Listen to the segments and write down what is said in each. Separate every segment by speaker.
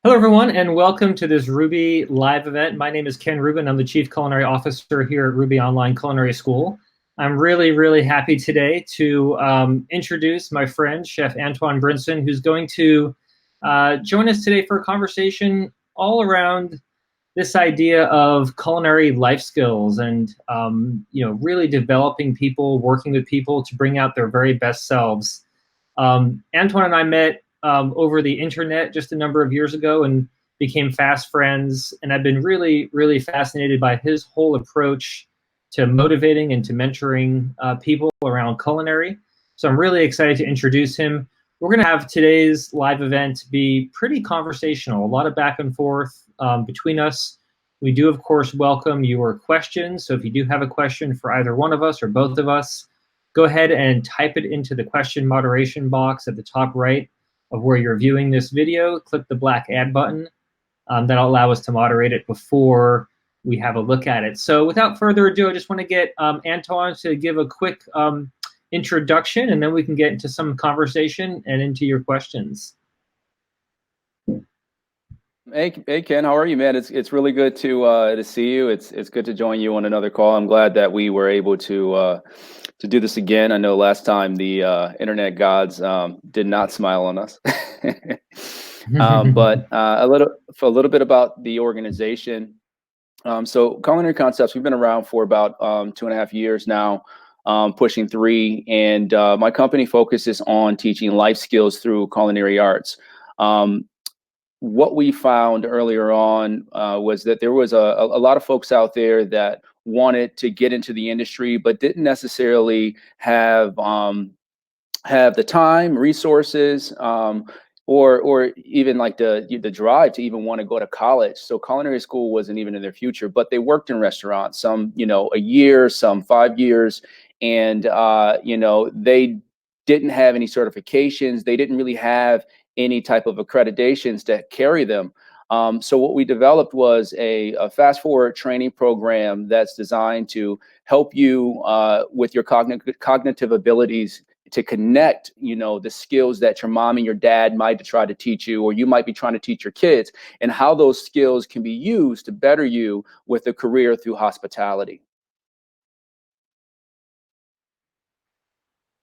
Speaker 1: Hello, everyone, and welcome to this Ruby live event. My name is Ken Rubin. I'm the Chief Culinary Officer here at Ruby Online Culinary School. I'm really happy today to introduce my friend, Chef Antwon Brinson, who's going to join us today for a conversation all around this idea of culinary life skills and really developing people, working with people to bring out their very best selves. Antwon and I met over the internet just a number of years ago and became fast friends. And I've been really fascinated by his whole approach to motivating and to mentoring people around culinary. So I'm really excited to introduce him. We're going to have today's live event be pretty conversational, a lot of back and forth between us. We do, of course, welcome your questions. So if you do have a question for either one of us or both of us, go ahead and type it into the question moderation box at the top right of where you're viewing this video. Click the black add button. That'll allow us to moderate it before we have a look at it. So without further ado, I just want to get Antwon to give a quick introduction, and then we can get into some conversation and into your questions.
Speaker 2: Hey Ken, how are you, man? It's really good to see you. It's good to join you on another call. I'm glad that we were able to do this again. I know last time the internet gods did not smile on us. But a little bit about the organization. So Culinary Concepts, we've been around for about 2.5 years now, pushing 3, and my company focuses on teaching life skills through culinary arts. What we found earlier on was that there was a lot of folks out there that wanted to get into the industry, but didn't necessarily have the time, resources, or even like the drive to even want to go to college. So culinary school wasn't even in their future, but they worked in restaurants, some, a year, some 5 years. And, they didn't have any certifications. They didn't really have any type of accreditations to carry them. So what we developed was a fast forward training program that's designed to help you with your cognitive abilities to connect, the skills that your mom and your dad might try to teach you, or you might be trying to teach your kids, and how those skills can be used to better you with a career through hospitality.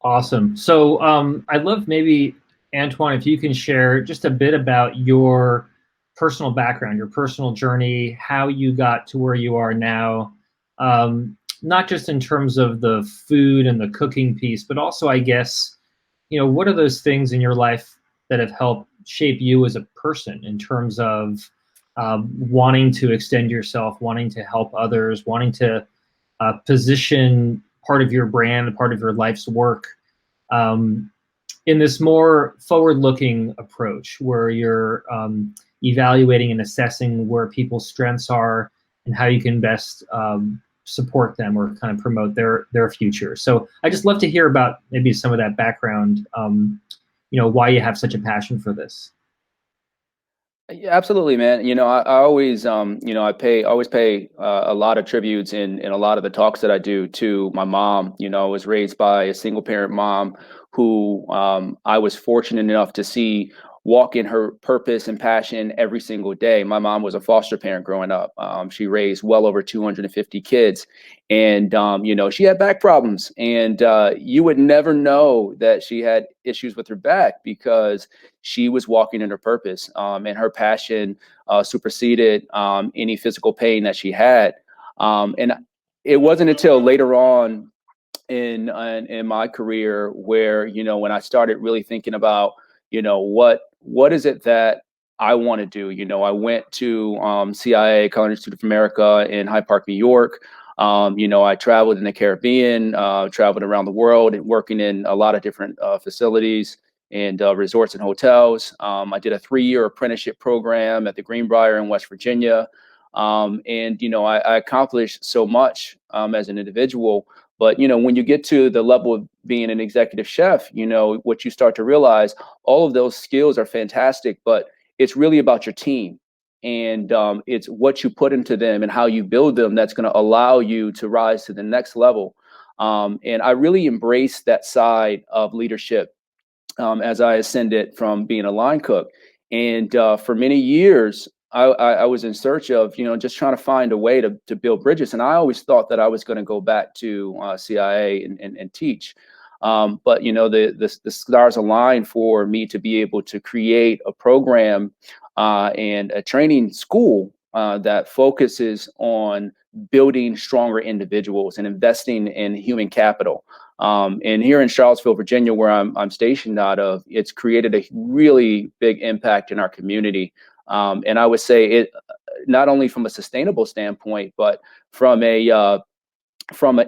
Speaker 1: Awesome. So I'd love maybe, Antwon, if you can share just a bit about your personal background, your personal journey, how you got to where you are now, not just in terms of the food and the cooking piece, but also, I guess, what are those things in your life that have helped shape you as a person in terms of wanting to extend yourself, wanting to help others, wanting to position part of your brand, part of your life's work in this more forward-looking approach where you're evaluating and assessing where people's strengths are and how you can best support them or kind of promote their future. So I just love to hear about maybe some of that background, why you have such a passion for this.
Speaker 2: Yeah, absolutely, man. I always, always pay a lot of tributes in a lot of the talks that I do to my mom. I was raised by a single parent mom who I was fortunate enough to see walk in her purpose and passion every single day. My mom was a foster parent growing up. She raised well over 250 kids, and she had back problems, and you would never know that she had issues with her back because she was walking in her purpose, and her passion superseded any physical pain that she had. And it wasn't until later on in my career where, when I started really thinking about, what is it that I want to do? I went to CIA, Culinary Institute of America in Hyde Park, New York. I traveled in the Caribbean, traveled around the world, and working in a lot of different facilities and resorts and hotels. I did a 3-year apprenticeship program at the Greenbrier in West Virginia. I accomplished so much as an individual. But, when you get to the level of being an executive chef, what you start to realize, all of those skills are fantastic, but it's really about your team. And it's what you put into them and how you build them that's going to allow you to rise to the next level. And I really embraced that side of leadership as I ascended from being a line cook. And for many years, I was in search of, just trying to find a way to build bridges. And I always thought that I was going to go back to CIA and teach. But the stars aligned for me to be able to create a program and a training school that focuses on building stronger individuals and investing in human capital. And here in Charlottesville, Virginia, where I'm stationed out of, it's created a really big impact in our community. And I would say it not only from a sustainable standpoint, but from an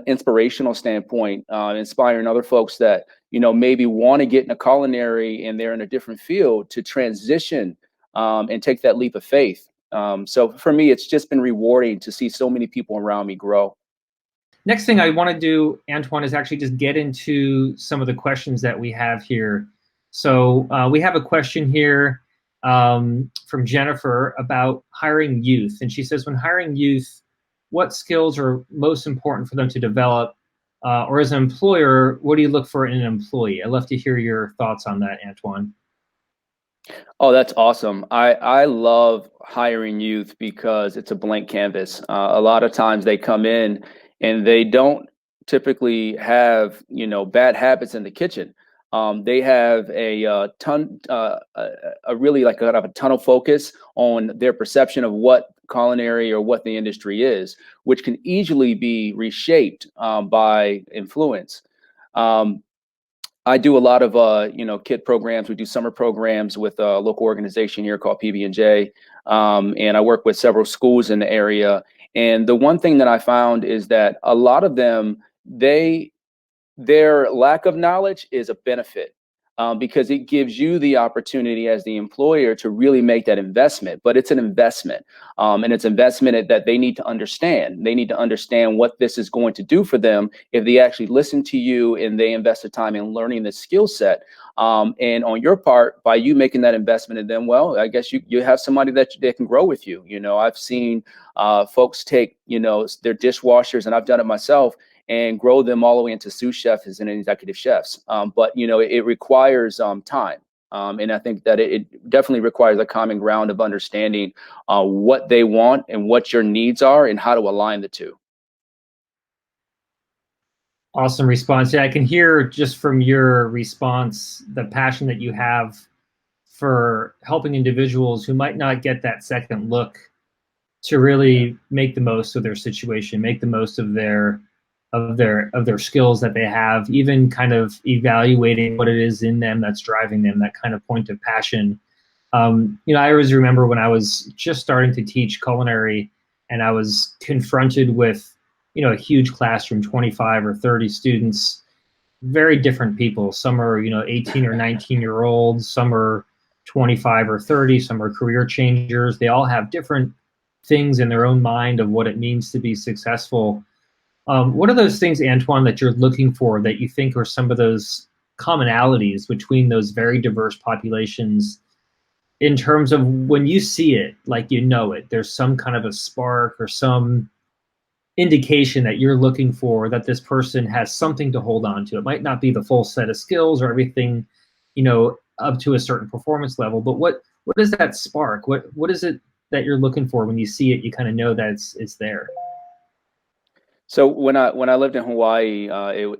Speaker 2: inspirational standpoint, inspiring other folks that maybe want to get in a culinary and they're in a different field to transition and take that leap of faith. So for me, it's just been rewarding to see so many people around me grow.
Speaker 1: Next thing I want to do, Antwon, is actually just get into some of the questions that we have here. So we have a question here from Jennifer about hiring youth. And she says, when hiring youth, what skills are most important for them to develop? Or as an employer, what do you look for in an employee? I'd love to hear your thoughts on that, Antwon.
Speaker 2: Oh, that's awesome. I love hiring youth because it's a blank canvas. A lot of times they come in and they don't typically have, bad habits in the kitchen. They have a really like kind of a tunnel focus on their perception of what culinary or what the industry is, which can easily be reshaped by influence. I do a lot of kid programs. We do summer programs with a local organization here called PB&J, and I work with several schools in the area. And the one thing that I found is that a lot of them, their lack of knowledge is a benefit, because it gives you the opportunity as the employer to really make that investment. But it's an investment, and it's investment that they need to understand. They need to understand what this is going to do for them if they actually listen to you and they invest the time in learning the skill set. And on your part, by you making that investment in them, well, I guess you have somebody that they can grow with you. I've seen folks take their dishwashers, and I've done it myself, and grow them all the way into sous chefs and executive chefs. But it requires time. And I think that it definitely requires a common ground of understanding what they want and what your needs are and how to align the two.
Speaker 1: Awesome response. Yeah, I can hear just from your response the passion that you have for helping individuals who might not get that second look to really make the most of their situation, make the most of their skills that they have, even kind of evaluating what it is in them that's driving them, that kind of point of passion. I always remember when I was just starting to teach culinary and I was confronted with, a huge classroom, 25 or 30 students, very different people. Some are, 18 or 19-year-olds, some are 25 or 30, some are career changers. They all have different things in their own mind of what it means to be successful. What are those things, Antwon, that you're looking for that you think are some of those commonalities between those very diverse populations in terms of when you see it, like there's some kind of a spark or some indication that you're looking for that this person has something to hold on to? It might not be the full set of skills or everything, up to a certain performance level, but what is that spark? What is it that you're looking for when you see it? You kind of know that it's there.
Speaker 2: So when I lived in Hawaii,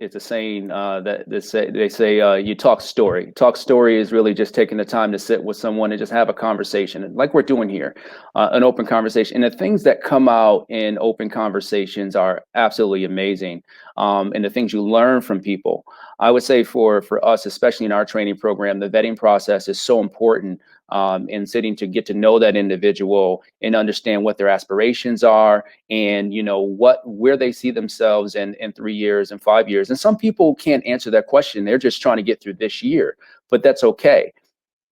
Speaker 2: it's a saying that they say you talk story. Talk story is really just taking the time to sit with someone and just have a conversation, like we're doing here, an open conversation. And the things that come out in open conversations are absolutely amazing, and the things you learn from people. I would say for us, especially in our training program, the vetting process is so important. In sitting to get to know that individual and understand what their aspirations are, and where they see themselves in 3 years and 5 years. And some people can't answer that question. They're just trying to get through this year, but that's okay.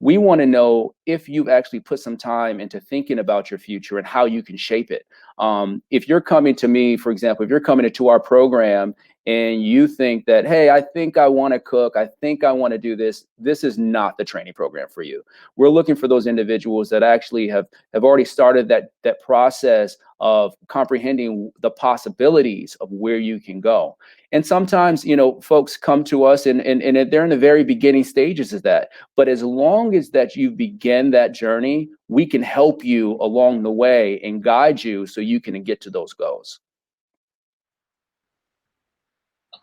Speaker 2: We want to know if you've actually put some time into thinking about your future and how you can shape it. If you're coming to me, for example, if you're coming into our program and you think that, hey, I think I want to cook, I think I want to do this, this is not the training program for you. We're looking for those individuals that actually have already started that process of comprehending the possibilities of where you can go. And sometimes, folks come to us and they're in the very beginning stages of that. But as long as that you begin that journey, we can help you along the way and guide you so you can get to those goals.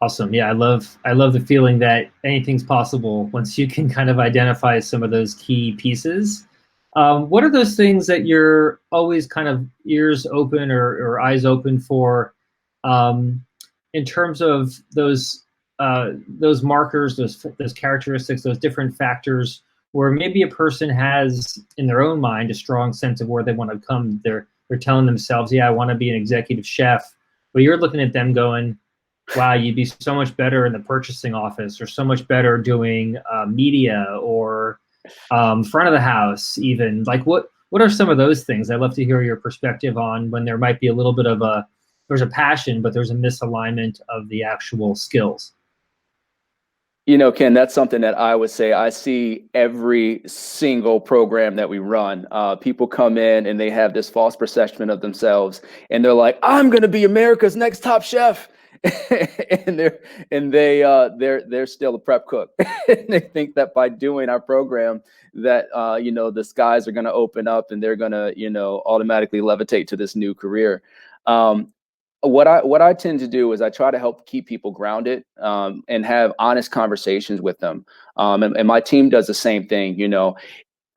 Speaker 1: Awesome. Yeah, I love the feeling that anything's possible once you can kind of identify some of those key pieces. What are those things that you're always kind of ears open or eyes open for, in terms of those markers, those characteristics, those different factors where maybe a person has in their own mind a strong sense of where they want to come. They're telling themselves, yeah, I want to be an executive chef, but you're looking at them going, wow, you'd be so much better in the purchasing office, or so much better doing media, or front of the house even. Like what are some of those things? I'd love to hear your perspective on when there might be a little bit of there's a passion, but there's a misalignment of the actual skills.
Speaker 2: Ken, that's something that I would say I see every single program that we run. People come in and they have this false perception of themselves, and they're like, "I'm going to be America's next top chef," and they're still a prep cook. And they think that by doing our program, that the skies are going to open up and they're going to automatically levitate to this new career. What I tend to do is I try to help keep people grounded, and have honest conversations with them. And my team does the same thing.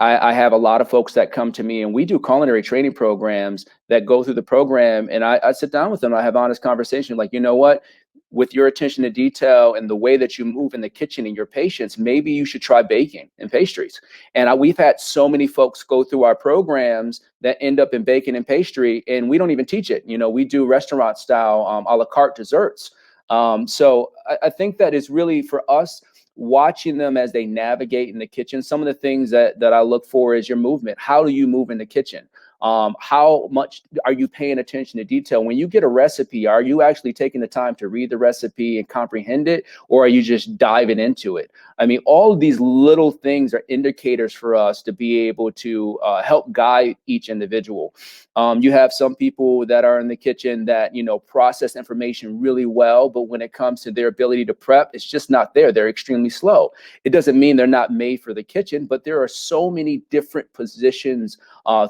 Speaker 2: I have a lot of folks that come to me, and we do culinary training programs that go through the program, and I sit down with them. I have honest conversation, like, you know what, with your attention to detail and the way that you move in the kitchen and your patience, maybe you should try baking and pastries. And we've had so many folks go through our programs that end up in baking and pastry, and we don't even teach it. We do restaurant style a la carte desserts. So I think that is really for us, watching them as they navigate in the kitchen. Some of the things that I look for is your movement. How do you move in the kitchen? How much are you paying attention to detail? When you get a recipe, are you actually taking the time to read the recipe and comprehend it, or are you just diving into it? I mean, all of these little things are indicators for us to be able to help guide each individual. You have some people that are in the kitchen that, process information really well, but when it comes to their ability to prep, it's just not there. They're extremely slow. It doesn't mean they're not made for the kitchen, but there are so many different positions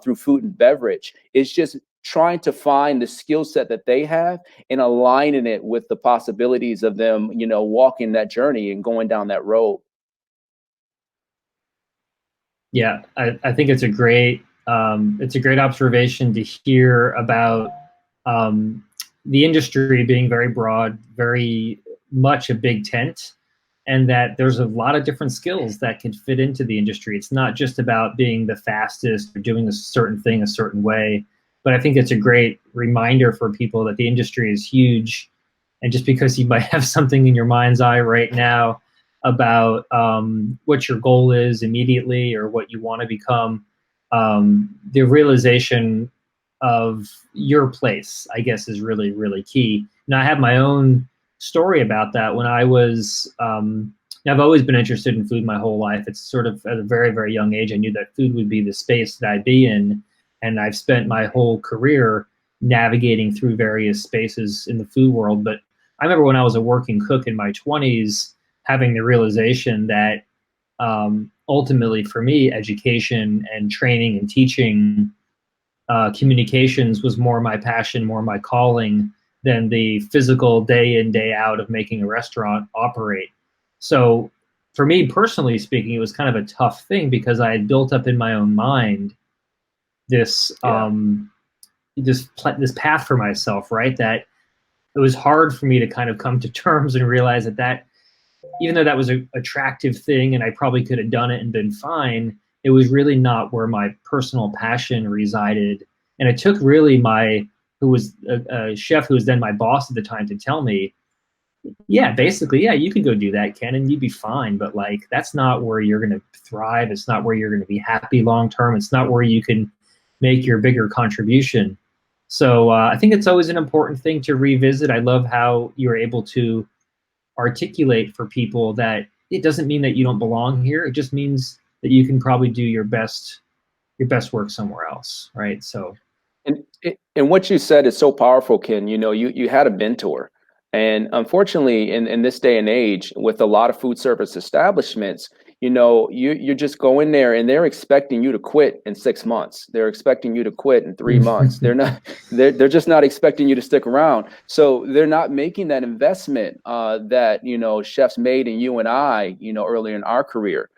Speaker 2: through food and beverage. It's just trying to find the skill set that they have and aligning it with the possibilities of them, walking that journey and going down that road.
Speaker 1: Yeah, I think it's a great observation to hear about the industry being very broad, very much a big tent, and that there's a lot of different skills that can fit into the industry. It's not just about being the fastest or doing a certain thing a certain way, but I think it's a great reminder for people that the industry is huge. And just because you might have something in your mind's eye right now about what your goal is immediately or what you want to become, the realization of your place, I guess, is really, really key. Now, I have my own story about that. When I was, I've always been interested in food my whole life. It's sort of at a very, very young age, I knew that food would be the space that I'd be in. And I've spent my whole career navigating through various spaces in the food world. But I remember when I was a working cook in my 20s, having the realization that ultimately for me, education and training and teaching, communications was more my passion, more my calling than the physical day in, day out of making a restaurant operate. So for me personally speaking, it was kind of a tough thing because I had built up in my own mind this this path for myself, right? That it was hard for me to kind of come to terms and realize that even though that was an attractive thing and I probably could have done it and been fine, it was really not where my personal passion resided. And it took really who was a chef who was then my boss at the time to tell me, yeah, basically, yeah, you can go do that, Ken, and you'd be fine. But like, that's not where you're going to thrive. It's not where you're going to be happy long term. It's not where you can make your bigger contribution. So I think it's always an important thing to revisit. I love how you're able to articulate for people that it doesn't mean that you don't belong here. It just means that you can probably do your best work somewhere else, right? So
Speaker 2: And what you said is so powerful, Ken. You had a mentor. And unfortunately, in this day and age, with a lot of food service establishments, you just go in there and they're expecting you to quit in 6 months. They're expecting you to quit in 3 months. They're just not expecting you to stick around. So they're not making that investment that, chefs made in you and I, earlier in our career.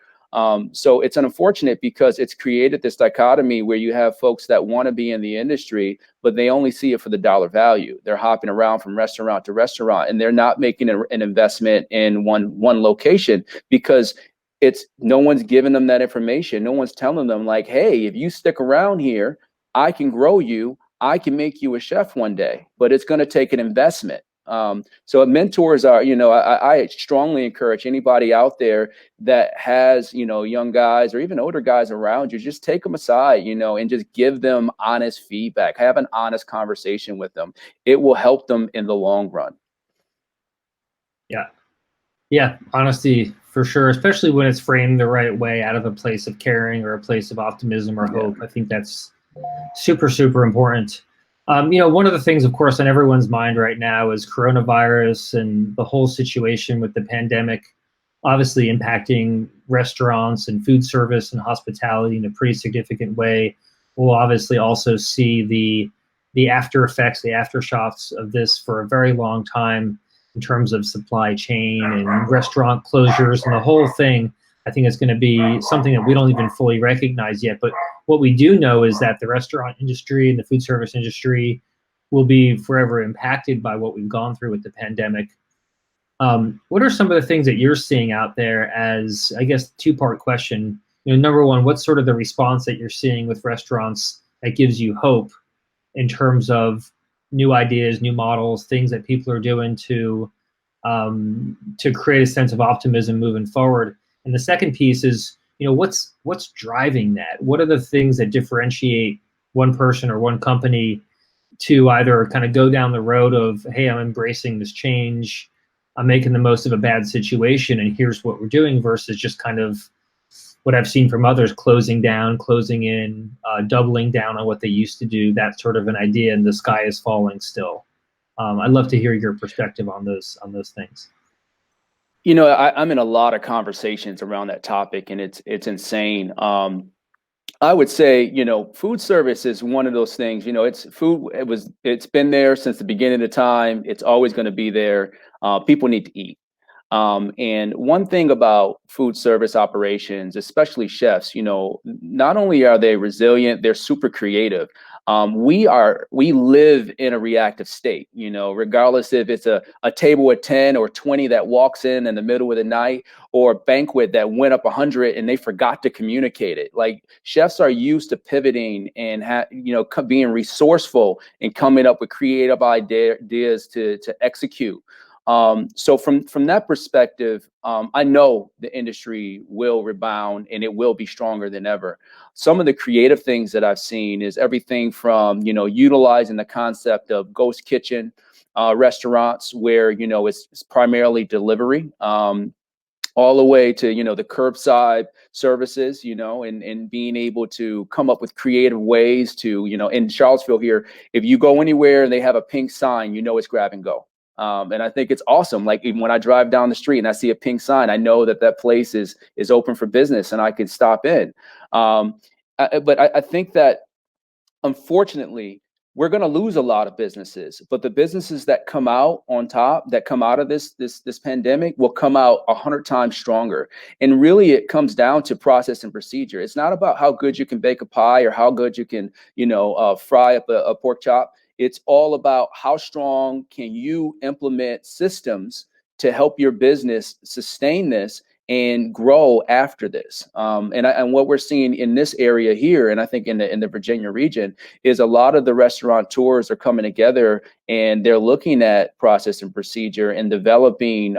Speaker 2: So it's unfortunate because it's created this dichotomy where you have folks that want to be in the industry, but they only see it for the dollar value. They're hopping around from restaurant to restaurant, and they're not making an investment in one location because it's no one's giving them that information. No one's telling them like, hey, if you stick around here, I can grow you. I can make you a chef one day, but it's going to take an investment. So mentors are, I strongly encourage anybody out there that has, young guys or even older guys around you, just take them aside, and just give them honest feedback, have an honest conversation with them. It will help them in the long run.
Speaker 1: yeah, yeah, honesty for sure, especially when it's framed the right way out of a place of caring or a place of optimism or
Speaker 2: Yeah.
Speaker 1: hope. I think that's super, super important. One of the things, of course, on everyone's mind right now is coronavirus and the whole situation with the pandemic, obviously impacting restaurants and food service and hospitality in a pretty significant way. We'll obviously also see the after effects, the aftershocks of this for a very long time in terms of supply chain and restaurant closures and the whole thing. I think it's going to be something that we don't even fully recognize yet. But what we do know is that the restaurant industry and the food service industry will be forever impacted by what we've gone through with the pandemic. What are some of the things that you're seeing out there as, I guess, two-part question? Number one, what's sort of the response that you're seeing with restaurants that gives you hope in terms of new ideas, new models, things that people are doing to create a sense of optimism moving forward? And the second piece is, what's driving that? What are the things that differentiate one person or one company to either kind of go down the road of, hey, I'm embracing this change, I'm making the most of a bad situation, and here's what we're doing, versus just kind of what I've seen from others, closing down, closing in, doubling down on what they used to do, that sort of an idea, and the sky is falling still. I'd love to hear your perspective on those things.
Speaker 2: I'm in a lot of conversations around that topic, and it's insane. I would say, food service is one of those things. It's food. It's been there since the beginning of time. It's always going to be there. People need to eat. And one thing about food service operations, especially chefs, not only are they resilient, they're super creative. We live in a reactive state, regardless if it's a table of 10 or 20 that walks in the middle of the night, or a banquet that went up 100 and they forgot to communicate it. Like, chefs are used to pivoting and being resourceful and coming up with creative ideas to execute. So from that perspective, I know the industry will rebound and it will be stronger than ever. Some of the creative things that I've seen is everything from, utilizing the concept of ghost kitchen restaurants where, it's primarily delivery, all the way to, the curbside services, and being able to come up with creative ways to, in Charlottesville here, if you go anywhere and they have a pink sign, it's grab and go. And I think it's awesome. Like, even when I drive down the street and I see a pink sign, I know that place is open for business and I could stop in. But I think that, unfortunately, we're going to lose a lot of businesses, but the businesses that come out on top, that come out of this pandemic, will come out 100 times stronger. And really, it comes down to process and procedure. It's not about how good you can bake a pie or how good you can, fry up a pork chop. It's all about how strong can you implement systems to help your business sustain this and grow after this. And what we're seeing in this area here, and I think in the Virginia region, is a lot of the restaurateurs are coming together and they're looking at process and procedure and developing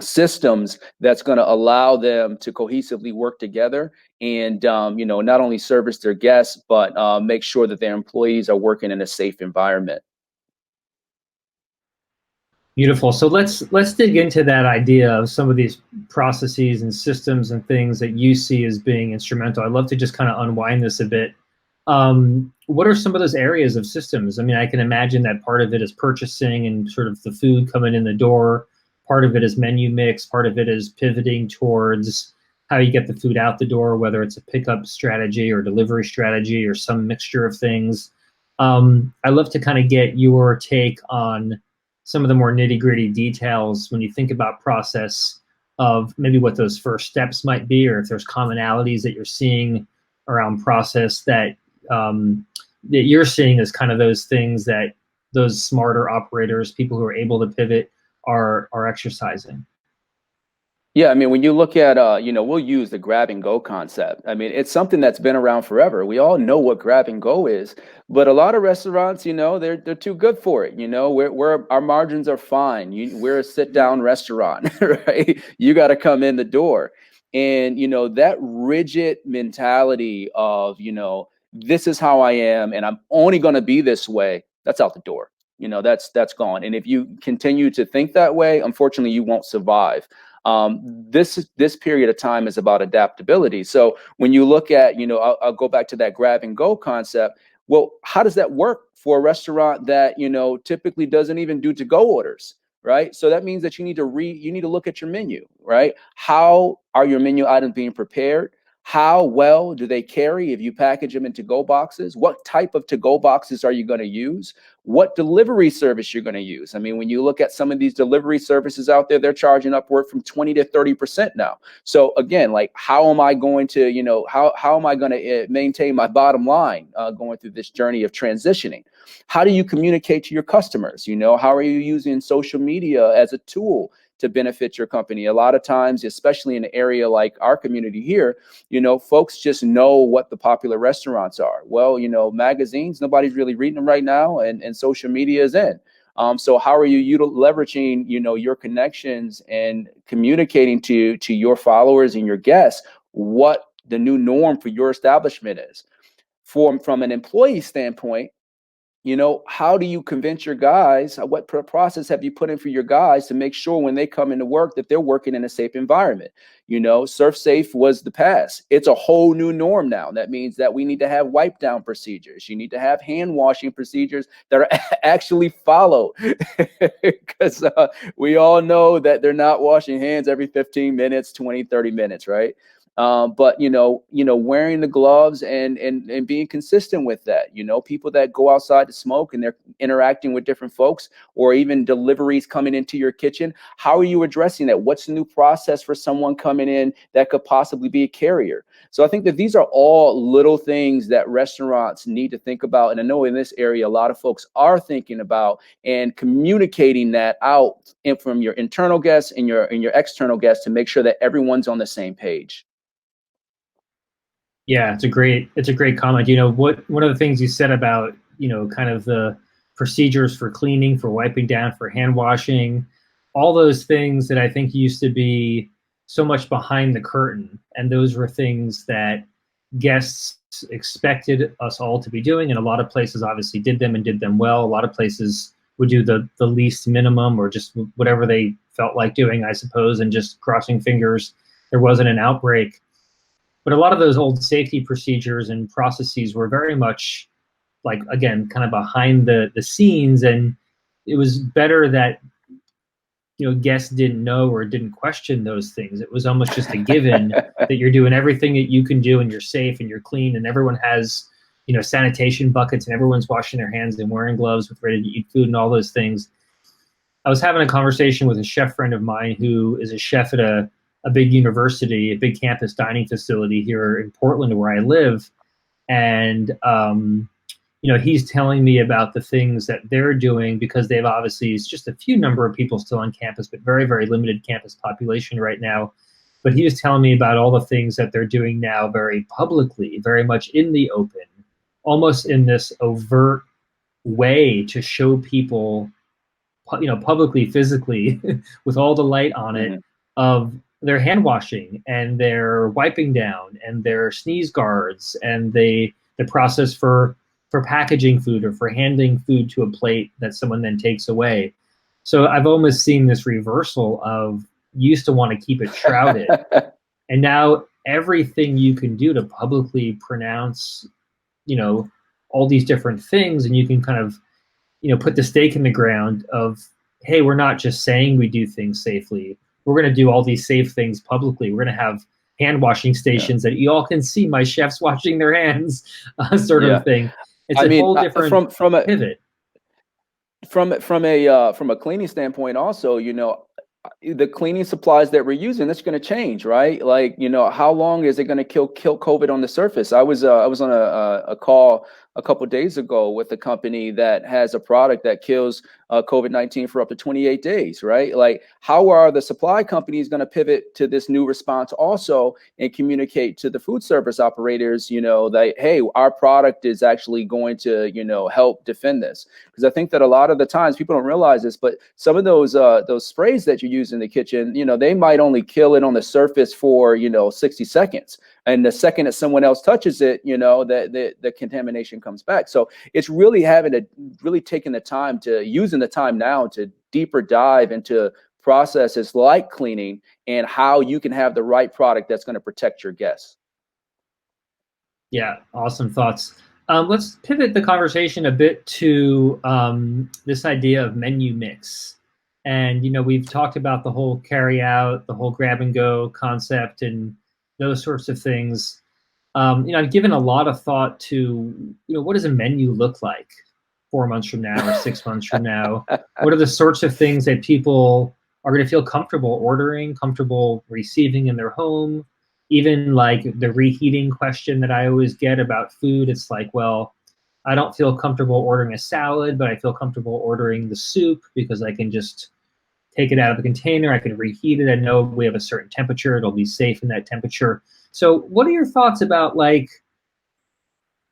Speaker 2: systems that's going to allow them to cohesively work together and not only service their guests, but make sure that their employees are working in a safe environment.
Speaker 1: Beautiful. So let's dig into that idea of some of these processes and systems and things that you see as being instrumental. I'd love to just kind of unwind this a bit. What are some of those areas of systems? I mean, I can imagine that part of it is purchasing and sort of the food coming in the door. Part of it is menu mix. Part of it is pivoting towards how you get the food out the door, whether it's a pickup strategy or delivery strategy or some mixture of things. I'd love to kind of get your take on some of the more nitty-gritty details when you think about process of maybe what those first steps might be, or if there's commonalities that you're seeing around process that that you're seeing as kind of those things that those smarter operators, people who are able to pivot, are exercising.
Speaker 2: Yeah, I mean, when you look at, we'll use the grab and go concept. I mean, it's something that's been around forever. We all know what grab and go is, but a lot of restaurants, they're too good for it. We're our margins are fine. We're a sit down restaurant, right? You got to come in the door, and that rigid mentality of this is how I am, and I'm only going to be this way. That's out the door. That's gone. And if you continue to think that way, unfortunately, you won't survive. This period of time is about adaptability. So when you look at, I'll go back to that grab and go concept. Well, how does that work for a restaurant that, typically doesn't even do to go orders, right? So that means that you need to look at your menu, right? How are your menu items being prepared? How well do they carry if you package them in to-go boxes? What type of to-go boxes are you going to use? What delivery service you're going to use? I mean, when you look at some of these delivery services out there, they're charging upward from 20 to 30% now. So again, like, how am I going to, how am I going to maintain my bottom line going through this journey of transitioning? How do you communicate to your customers? How are you using social media as a tool to benefit your company? A lot of times, especially in an area like our community here, folks just know what the popular restaurants are. Well, magazines, nobody's really reading them right now, and social media is in. So how are you leveraging, your connections and communicating to your followers and your guests what the new norm for your establishment is? From an employee standpoint, how do you convince your guys? What process have you put in for your guys to make sure when they come into work that they're working in a safe environment? Surf safe was the past. It's a whole new norm now. That means that we need to have wipe down procedures. You need to have hand washing procedures that are actually followed, because we all know that they're not washing hands every 15 minutes, 20, 30 minutes, right? But wearing the gloves and being consistent with that. People that go outside to smoke and they're interacting with different folks, or even deliveries coming into your kitchen. How are you addressing that? What's the new process for someone coming in that could possibly be a carrier? So I think that these are all little things that restaurants need to think about. And I know in this area, a lot of folks are thinking about and communicating that out from your internal guests and your external guests to make sure that everyone's on the same page.
Speaker 1: Yeah, it's a great comment. One of the things you said about, kind of the procedures for cleaning, for wiping down, for hand washing, all those things that I think used to be so much behind the curtain. And those were things that guests expected us all to be doing. And a lot of places obviously did them and did them well. A lot of places would do the least minimum, or just whatever they felt like doing, I suppose, and just crossing fingers there wasn't an outbreak. But a lot of those old safety procedures and processes were very much, like, again, kind of behind the scenes. And it was better that, guests didn't know or didn't question those things. It was almost just a given that you're doing everything that you can do, and you're safe and you're clean, and everyone has, sanitation buckets, and everyone's washing their hands and wearing gloves with ready to eat food and all those things. I was having a conversation with a chef friend of mine who is a chef at a big university, a big campus dining facility here in Portland, where I live. And, he's telling me about the things that they're doing, because they've obviously, it's just a few number of people still on campus, but very, very limited campus population right now. But he was telling me about all the things that they're doing now very publicly, very much in the open, almost in this overt way to show people, publicly, physically, with all the light on it, of their hand washing and their wiping down and their sneeze guards and the process for packaging food or for handing food to a plate that someone then takes away. So I've almost seen this reversal of used to want to keep it shrouded, and now everything you can do to publicly pronounce, you know, all these different things, and you can kind of, put the stake in the ground of, hey, we're not just saying we do things safely. We're going to do all these safe things publicly. We're going to have hand washing
Speaker 2: Yeah.
Speaker 1: stations that you all can see my chefs washing their hands, sort
Speaker 2: Yeah.
Speaker 1: of thing. It's
Speaker 2: I
Speaker 1: a
Speaker 2: mean,
Speaker 1: whole different
Speaker 2: from a
Speaker 1: pivot.
Speaker 2: from a cleaning standpoint, also, the cleaning supplies that we're using, that's going to change, right? Like, how long is it going to kill COVID on the surface? I was on a call a couple of days ago with a company that has a product that kills COVID-19 for up to 28 days, right? Like, how are the supply companies going to pivot to this new response also and communicate to the food service operators, that, hey, our product is actually going to, help defend this? Because I think that a lot of the times people don't realize this, but some of those sprays that you use in the kitchen, they might only kill it on the surface for 60 seconds, and the second that someone else touches it, the contamination comes back. So it's really taking the time to using the time now to deeper dive into processes like cleaning and how you can have the right product that's going to protect your guests.
Speaker 1: Yeah, awesome thoughts. Let's pivot the conversation a bit to this idea of menu mix. And, we've talked about the whole carry out, the whole grab and go concept and those sorts of things. I've given a lot of thought to, what does a menu look like 4 months from now or 6 months from now? What are the sorts of things that people are going to feel comfortable ordering, comfortable receiving in their home? Even like the reheating question that I always get about food, it's like, well, I don't feel comfortable ordering a salad, but I feel comfortable ordering the soup because I can just take it out of the container. I can reheat it. I know we have a certain temperature. It'll be safe in that temperature. So what are your thoughts about, like,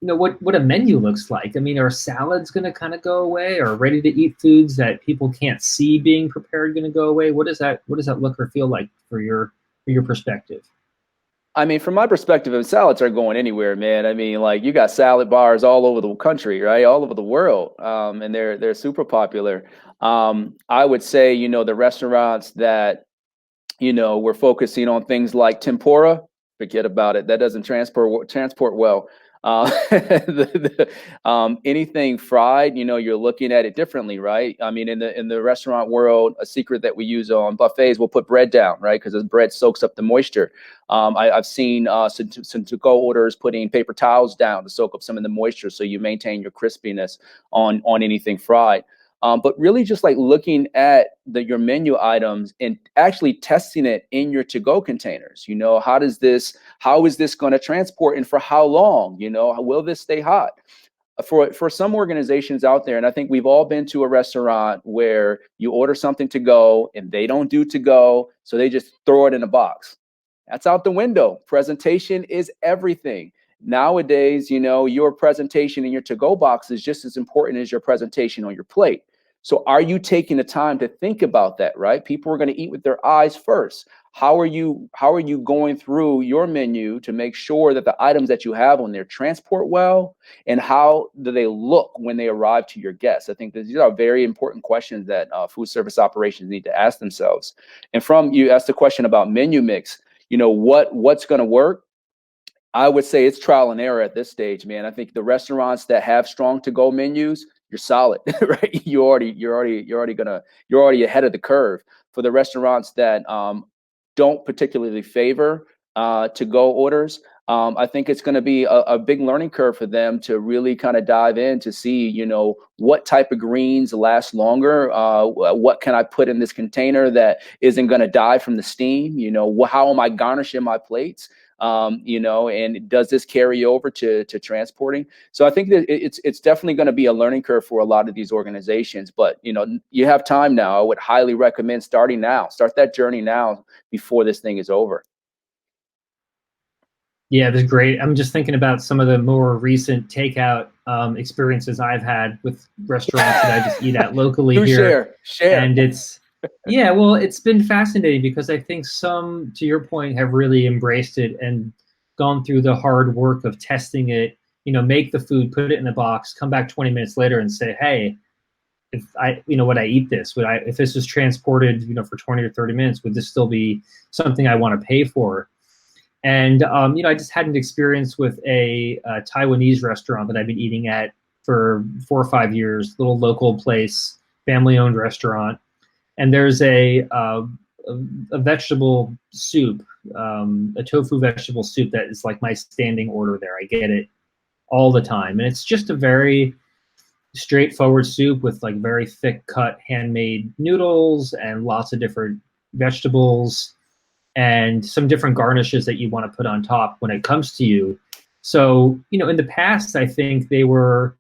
Speaker 1: what a menu looks like? I mean, are salads going to kind of go away, or ready to eat foods that people can't see being prepared going to go away? What does that look or feel like for your perspective?
Speaker 2: I mean, from my perspective, salads aren't going anywhere, man. I mean, like, you got salad bars all over the country, right? All over the world, and they're super popular. I would say, the restaurants that we're focusing on things like tempura. Forget about it. That doesn't transport well. Anything fried, you're looking at it differently, right? I mean, in the restaurant world, a secret that we use on buffets, we'll put bread down, right? Because the bread soaks up the moisture. I've seen some to-go orders putting paper towels down to soak up some of the moisture, so you maintain your crispiness on anything fried. But really just like looking at your menu items and actually testing it in your to-go containers. How is this going to transport and for how long? Will this stay hot? For some organizations out there, and I think we've all been to a restaurant where you order something to go and they don't do to go, so they just throw it in a box. That's out the window. Presentation is everything. Nowadays, your presentation in your to-go box is just as important as your presentation on your plate. So are you taking the time to think about that, right? People are going to eat with their eyes first. How are you going through your menu to make sure that the items that you have on there transport well, and how do they look when they arrive to your guests? I think these are very important questions that food service operations need to ask themselves. And you asked the question about menu mix, what's going to work? I would say it's trial and error at this stage, man. I think the restaurants that have strong to-go menus, you're solid, right? You're already ahead of the curve. For the restaurants that don't particularly favor to-go orders, I think it's going to be a big learning curve for them to really kind of dive in to see, what type of greens last longer. What can I put in this container that isn't going to die from the steam? How am I garnishing my plates? And does this carry over to transporting? So I think that it's definitely going to be a learning curve for a lot of these organizations, but you have time now. I would highly recommend starting now. Start that journey now before this thing is over.
Speaker 1: Yeah, that's great. I'm just thinking about some of the more recent takeout experiences I've had with restaurants that I just eat at locally
Speaker 2: Do
Speaker 1: here.
Speaker 2: share.
Speaker 1: And it's Yeah, well, it's been fascinating because I think some, to your point, have really embraced it and gone through the hard work of testing it, make the food, put it in a box, come back 20 minutes later and say, hey, if would I eat this? If this was transported, for 20 or 30 minutes, would this still be something I want to pay for? And, I just had an experience with a Taiwanese restaurant that I've been eating at for 4 or 5 years, little local place, family owned restaurant. And there's a vegetable soup, a tofu vegetable soup that is like my standing order there. I get it all the time. And it's just a very straightforward soup with like very thick cut handmade noodles and lots of different vegetables and some different garnishes that you want to put on top when it comes to you. So, in the past, I think they were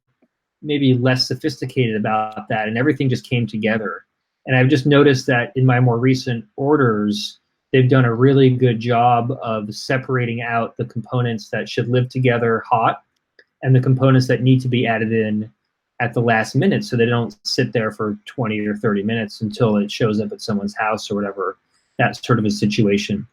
Speaker 1: maybe less sophisticated about that and everything just came together. And I've just noticed that in my more recent orders, they've done a really good job of separating out the components that should live together hot and the components that need to be added in at the last minute so they don't sit there for 20 or 30 minutes until it shows up at someone's house or whatever, that sort of a situation.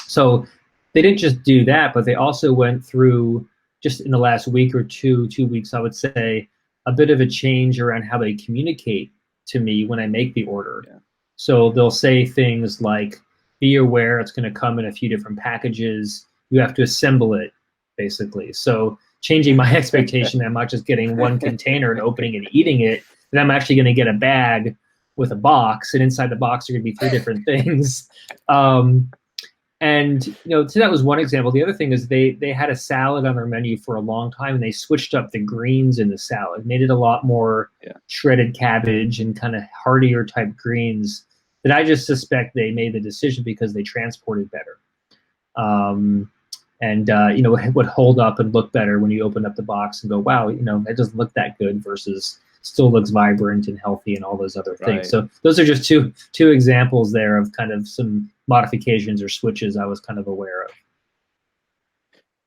Speaker 1: So they didn't just do that, but they also went through, just in the last week or 2 weeks, I would say, a bit of a change around how they communicate to me when I make the order.
Speaker 2: Yeah.
Speaker 1: So they'll say things like, be aware it's going to come in a few different packages. You have to assemble it, basically. So changing my expectation that I'm not just getting one container and opening and eating it, that I'm actually going to get a bag with a box, and inside the box are going to be 3 different things. And so that was one example. The other thing is they had a salad on their menu for a long time, and they switched up the greens in the salad, made it a lot more shredded cabbage and kind of heartier type greens. That I just suspect they made the decision because they transported better, and would hold up and look better when you open up the box and go, wow, that doesn't look that good versus still looks vibrant and healthy and all those other things. Right. So those are just two examples there of kind of some modifications or switches I was kind of aware of.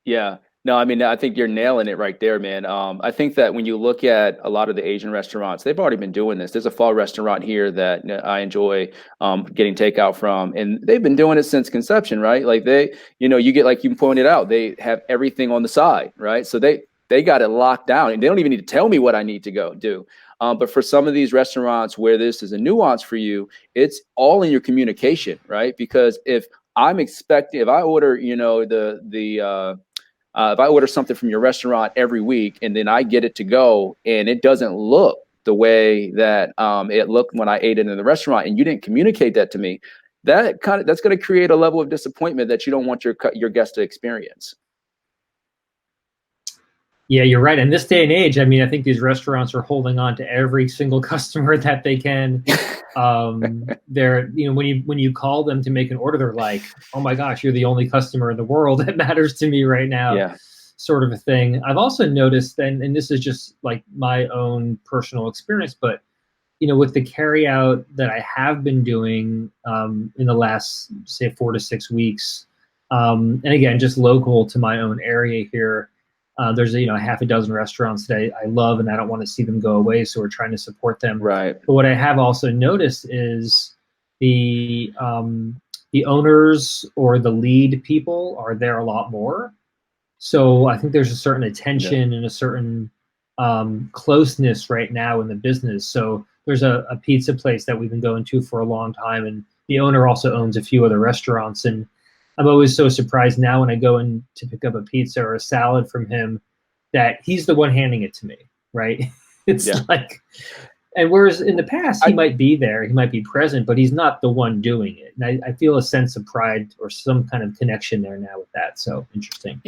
Speaker 2: Yeah. No, I mean, I think you're nailing it right there, man. I think that when you look at a lot of the Asian restaurants, they've already been doing this. There's a pho restaurant here that I enjoy getting takeout from, and they've been doing it since conception, right? Like you get, like you pointed out, they have everything on the side, right? So they got it locked down, and they don't even need to tell me what I need to go do. But for some of these restaurants where this is a nuance for you, it's all in your communication, right? Because if I order, if I order something from your restaurant every week and then I get it to go and it doesn't look the way that it looked when I ate it in the restaurant, and you didn't communicate that to me, that's going to create a level of disappointment that you don't want your guests to experience.
Speaker 1: Yeah, you're right. In this day and age, I mean, I think these restaurants are holding on to every single customer that they can. They're, when you call them to make an order, they're like, "Oh my gosh, you're the only customer in the world that matters to me right now."
Speaker 2: Yeah.
Speaker 1: Sort of a thing. I've also noticed, and this is just like my own personal experience, but with the carry out that I have been doing in the last, say, 4 to 6 weeks, and again, just local to my own area here. There's a half a dozen restaurants that I love, and I don't want to see them go away, so we're trying to support them.
Speaker 2: Right.
Speaker 1: But what I have also noticed is the owners or the lead people are there a lot more. So I think there's a certain attention and a certain closeness right now in the business. So there's a pizza place that we've been going to for a long time, and the owner also owns a few other restaurants. And I'm always so surprised now when I go in to pick up a pizza or a salad from him that he's the one handing it to me, right? It's like, and whereas in the past he might be there, he might be present, but he's not the one doing it. And I feel a sense of pride or some kind of connection there now with that. So interesting.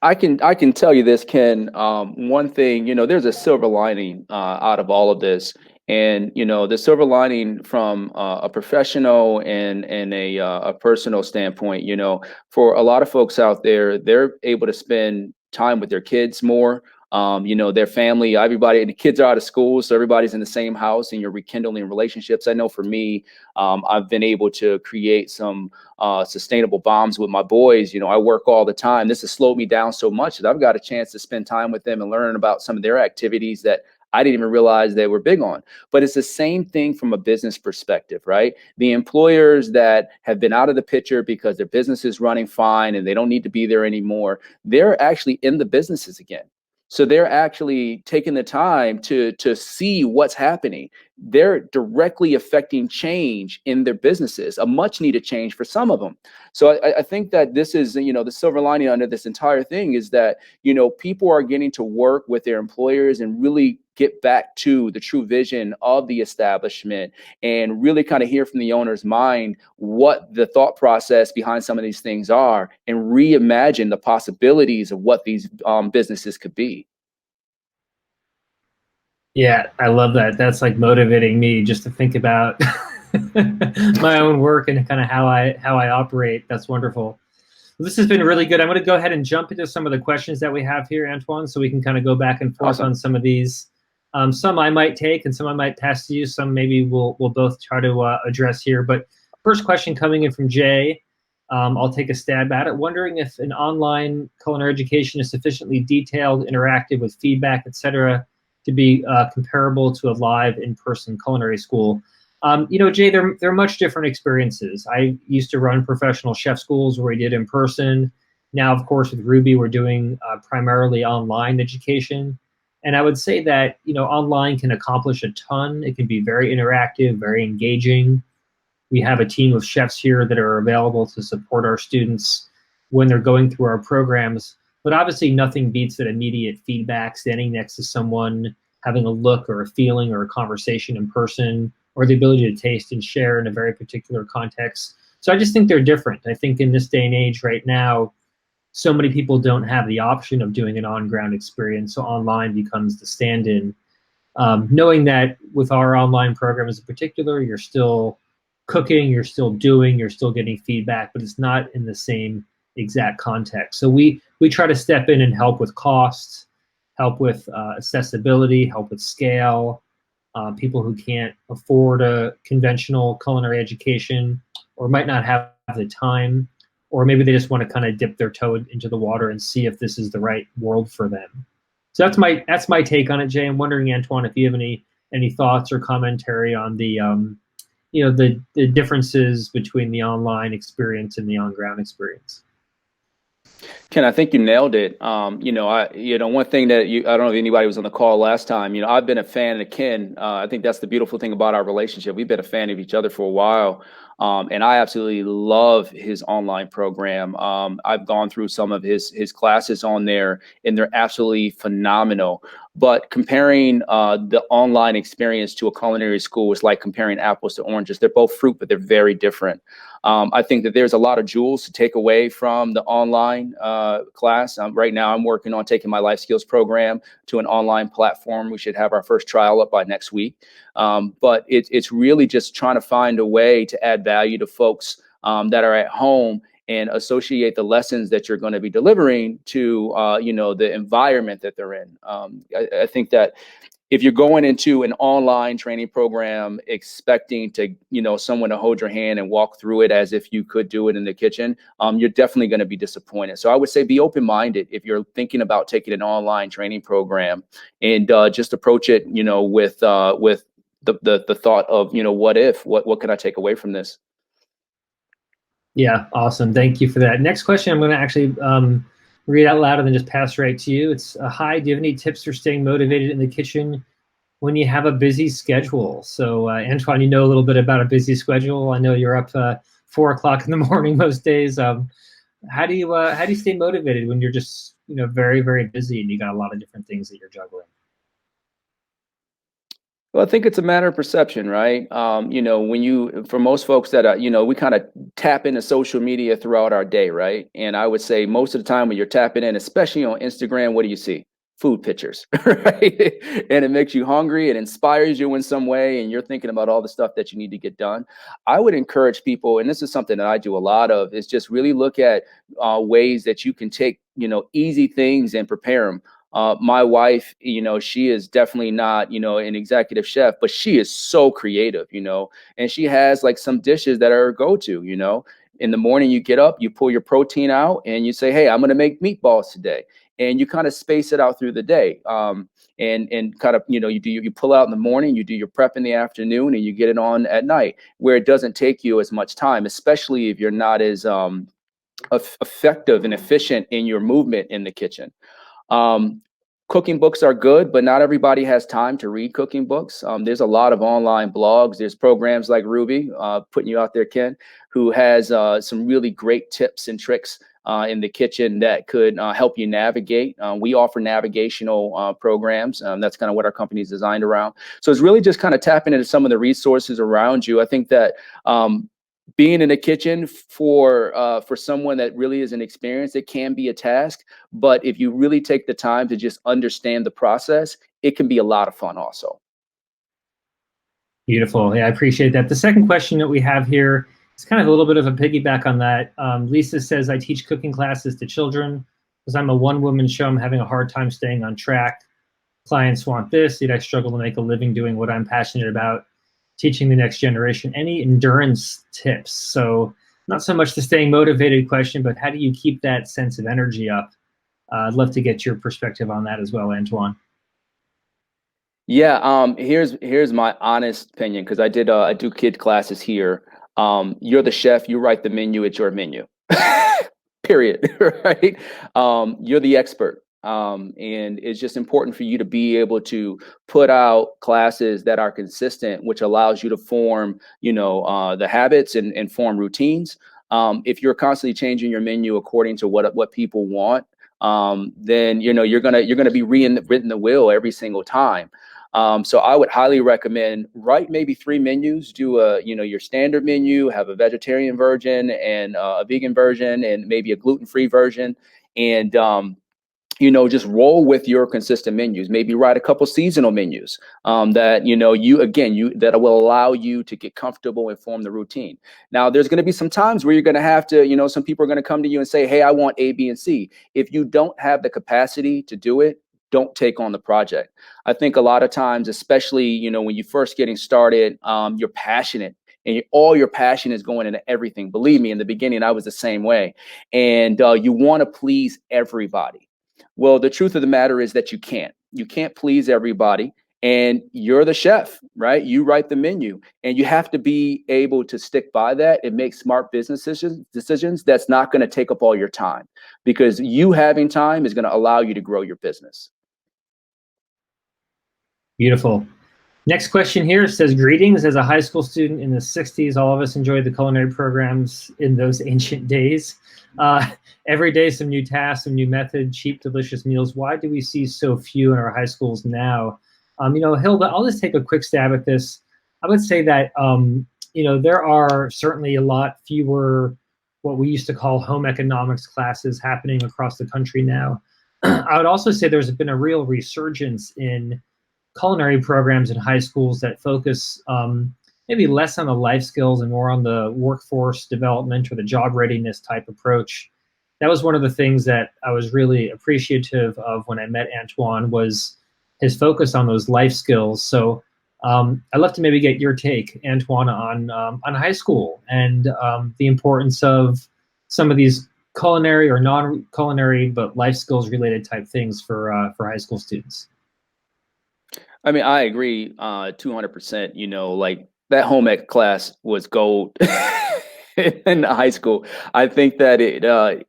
Speaker 2: I can tell you this, Ken. One thing, there's a silver lining out of all of this. And, the silver lining from a professional and a personal standpoint, for a lot of folks out there, they're able to spend time with their kids more. Their family, everybody, the kids are out of school, so everybody's in the same house and you're rekindling relationships. I know for me, I've been able to create some sustainable bonds with my boys. I work all the time. This has slowed me down so much that I've got a chance to spend time with them and learn about some of their activities that I didn't even realize they were big on. But it's the same thing from a business perspective, right? The employers that have been out of the picture because their business is running fine and they don't need to be there anymore, they're actually in the businesses again. So they're actually taking the time to see what's happening. They're directly affecting change in their businesses, a much needed change for some of them. So I think that this is, the silver lining under this entire thing is that, people are getting to work with their employers and really get back to the true vision of the establishment and really kind of hear from the owner's mind what the thought process behind some of these things are and reimagine the possibilities of what these businesses could be.
Speaker 1: Yeah, I love that. That's like motivating me just to think about my own work and kind of how I operate. That's wonderful. Well, this has been really good. I'm going to go ahead and jump into some of the questions that we have here, Antwon, so we can kind of go back and forth
Speaker 2: Awesome.
Speaker 1: on some of these. Some I might take, and some I might pass to you. Some maybe we'll both try to address here. But first question coming in from Jay. I'll take a stab at it. Wondering if an online culinary education is sufficiently detailed, interactive with feedback, etc., to be comparable to a live in-person culinary school. Jay, they're much different experiences. I used to run professional chef schools where we did in person. Now, of course, with Rouxbe, we're doing primarily online education. And I would say that, online can accomplish a ton. It can be very interactive, very engaging. We have a team of chefs here that are available to support our students when they're going through our programs. But obviously, nothing beats that immediate feedback, standing next to someone, having a look or a feeling or a conversation in person, or the ability to taste and share in a very particular context. So I just think they're different. I think in this day and age right now, so many people don't have the option of doing an on-ground experience. So online becomes the stand-in. Knowing that with our online programs in particular, you're still cooking, you're still doing, you're still getting feedback, but it's not in the same exact context. So we try to step in and help with costs, help with accessibility, help with scale. People who can't afford a conventional culinary education or might not have the time, or maybe they just want to kind of dip their toe into the water and see if this is the right world for them. So that's my take on it, Jay. I'm wondering, Antwon, if you have any thoughts or commentary on the differences between the online experience and the on-ground experience.
Speaker 2: Ken, I think you nailed it. One thing that I don't know if anybody was on the call last time. I've been a fan of Ken. I think that's the beautiful thing about our relationship. We've been a fan of each other for a while, and I absolutely love his online program. I've gone through some of his classes on there, and they're absolutely phenomenal. But comparing the online experience to a culinary school is like comparing apples to oranges. They're both fruit, but they're very different. I think that there's a lot of jewels to take away from the online class. Right now, I'm working on taking my life skills program to an online platform. We should have our first trial up by next week. But it's really just trying to find a way to add value to folks that are at home and associate the lessons that you're going to be delivering to, the environment that they're in. I think that if you're going into an online training program expecting to, someone to hold your hand and walk through it as if you could do it in the kitchen, you're definitely going to be disappointed. So I would say be open-minded if you're thinking about taking an online training program, and just approach it, with the thought of, what can I take away from this?
Speaker 1: Yeah, awesome. Thank you for that. Next question, I'm going to actually read out loud and then just pass right to you. It's hi. Do you have any tips for staying motivated in the kitchen when you have a busy schedule? So, Antwon, you know a little bit about a busy schedule. I know you're up 4 o'clock in the morning most days. How do you stay motivated when you're just very, very busy and you got a lot of different things that you're juggling?
Speaker 2: Well, I think it's a matter of perception, right? For most folks that, we kind of tap into social media throughout our day, right? And I would say most of the time when you're tapping in, especially on Instagram, what do you see? Food pictures, right? And it makes you hungry. It inspires you in some way. And you're thinking about all the stuff that you need to get done. I would encourage people, and this is something that I do a lot of, is just really look at ways that you can take, easy things and prepare them. My wife, she is definitely not, an executive chef, but she is so creative, and she has like some dishes that are her go-to, in the morning you get up, you pull your protein out and you say, hey, I'm going to make meatballs today. and you kind of space it out through the day. And kind of, you pull out in the morning, you do your prep in the afternoon, and you get it on at night, where it doesn't take you as much time, especially if you're not as effective and efficient in your movement in the kitchen. Um, Cooking books are good, but not everybody has time to read cooking books. There's a lot of online blogs. There's programs like Rouxbe, putting you out there, Ken, who has some really great tips and tricks in the kitchen that could help you navigate. We offer navigational programs. That's kind of what our company is designed around. So it's really just kind of tapping into some of the resources around you. I think that being in the kitchen for someone that really isn't experienced, it can be a task. But if you really take the time to just understand the process, it can be a lot of fun also.
Speaker 1: Beautiful. Yeah, I appreciate that. The second question that we have here is kind of a little bit of a piggyback on that. Lisa says, I teach cooking classes to children because I'm a one-woman show. I'm having a hard time staying on track. Clients want this, yet I struggle to make a living doing what I'm passionate about, teaching the next generation. Any endurance tips? So not so much the staying motivated question, but how do you keep that sense of energy up? I'd love to get your perspective on that as well, Antwon.
Speaker 2: Yeah, here's my honest opinion, because I do kid classes here. You're the chef, you write the menu, it's your menu. Period. Right? You're the expert. And it's just important for you to be able to put out classes that are consistent, which allows you to form, the habits and form routines. If you're constantly changing your menu according to what people want, then you're gonna be reinventing the wheel every single time. So I would highly recommend write maybe 3 menus, do your standard menu, have a vegetarian version and a vegan version and maybe a gluten-free version. And just roll with your consistent menus. Maybe write a couple seasonal menus that that will allow you to get comfortable and form the routine. Now, there's going to be some times where you're going to have to, some people are going to come to you and say, hey, I want A, B, and C. If you don't have the capacity to do it, don't take on the project. I think a lot of times, especially, when you're first getting started, you're passionate. And all your passion is going into everything. Believe me, in the beginning, I was the same way. And you want to please everybody. Well, the truth of the matter is that you can't. You can't please everybody. And you're the chef, right? You write the menu, and you have to be able to stick by that and make smart business decisions that's not going to take up all your time, because you having time is going to allow you to grow your business.
Speaker 1: Beautiful. Next question here says, greetings. As a high school student in the 60s, all of us enjoyed the culinary programs in those ancient days. Every day, some new tasks, some new method, cheap, delicious meals. Why do we see so few in our high schools now? Hilda, I'll just take a quick stab at this. I would say that, there are certainly a lot fewer what we used to call home economics classes happening across the country now. I would also say there's been a real resurgence in culinary programs in high schools that focus maybe less on the life skills and more on the workforce development or the job readiness type approach. That was one of the things that I was really appreciative of when I met Antwon, was his focus on those life skills. So I'd love to maybe get your take, Antwon, on high school and the importance of some of these culinary or non-culinary but life skills related type things for high school students.
Speaker 2: I mean, I agree 200%. Like that home ec class was gold in high school. I think that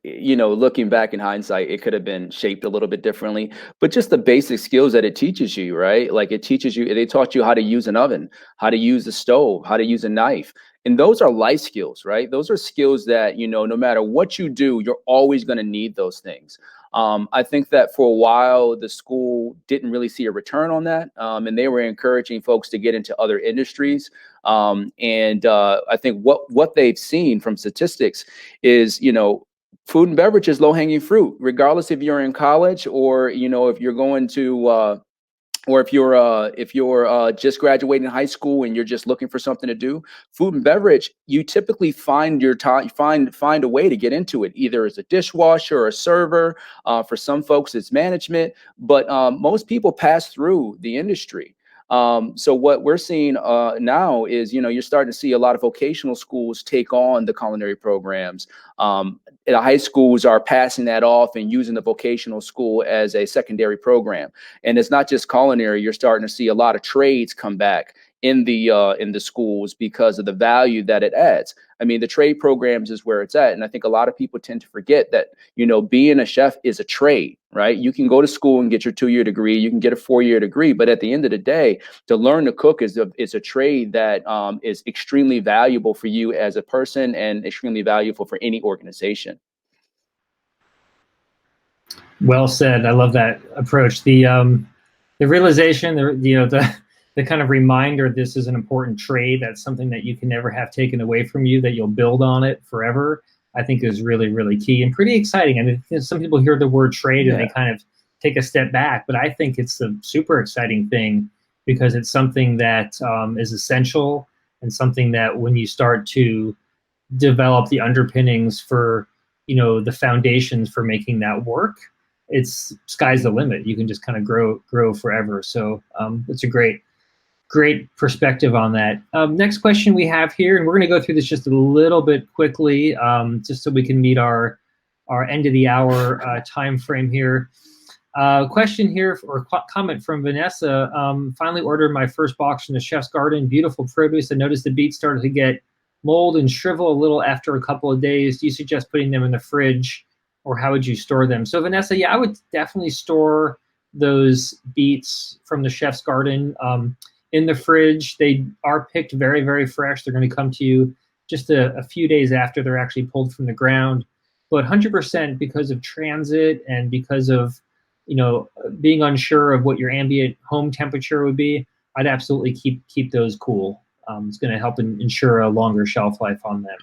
Speaker 2: looking back in hindsight, it could have been shaped a little bit differently. But just the basic skills that it teaches you, right? Like they taught you how to use an oven, how to use a stove, how to use a knife. And those are life skills, right? Those are skills that, no matter what you do, you're always going to need those things. I think that for a while, the school didn't really see a return on that. And they were encouraging folks to get into other industries. I think what they've seen from statistics is, food and beverage is low hanging fruit, regardless if you're in college or, if you're going to or if you're just graduating high school and you're just looking for something to do. Food and beverage, you typically find your time, find a way to get into it, either as a dishwasher or a server. For some folks, it's management, but most people pass through the industry. So what we're seeing now is, you're starting to see a lot of vocational schools take on the culinary programs. The high schools are passing that off and using the vocational school as a secondary program. And it's not just culinary. You're starting to see a lot of trades come back in the schools because of the value that it adds. I mean, the trade programs is where it's at. And I think a lot of people tend to forget that, being a chef is a trade, right? You can go to school and get your 2-year degree. You can get a 4-year degree. But at the end of the day, to learn to cook is a trade that is extremely valuable for you as a person and extremely valuable for any organization.
Speaker 1: Well said. I love that approach. The realization, the kind of reminder this is an important trade. That's something that you can never have taken away from you. That you'll build on it forever. I think is really, really key and pretty exciting. I mean, some people hear the word trade and they kind of take a step back, but I think it's a super exciting thing because it's something that is essential and something that when you start to develop the underpinnings for, the foundations for making that work, it's sky's the limit. You can just kind of grow forever. So it's a great perspective on that. Next question we have here, and we're going to go through this just a little bit quickly, just so we can meet our end of the hour time frame here. Question here, or comment from Vanessa. Finally ordered my first box from the Chef's Garden. Beautiful produce. I noticed the beets started to get mold and shrivel a little after a couple of days. Do you suggest putting them in the fridge, or how would you store them? So Vanessa, yeah, I would definitely store those beets from the Chef's Garden in the fridge. They are picked very, very fresh. They're going to come to you just a few days after they're actually pulled from the ground. But 100% because of transit and because of being unsure of what your ambient home temperature would be, I'd absolutely keep those cool. It's going to help ensure a longer shelf life on them.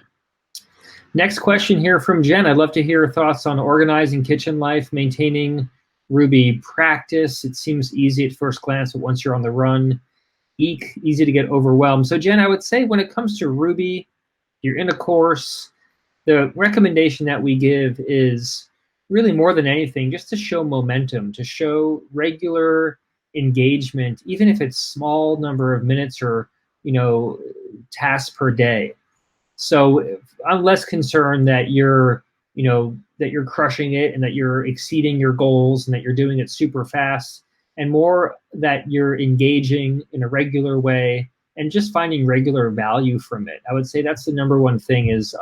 Speaker 1: Next question here from Jen. I'd love to hear your thoughts on organizing kitchen life, maintaining Rouxbe practice. It seems easy at first glance, but once you're on the run, easy to get overwhelmed. So Jen, I would say when it comes to Rouxbe, you're in a course, the recommendation that we give is really more than anything, just to show momentum, to show regular engagement, even if it's small number of minutes or tasks per day. So I'm less concerned that you're crushing it and that you're exceeding your goals and that you're doing it super fast, and more that you're engaging in a regular way and just finding regular value from it. I would say that's the number one thing is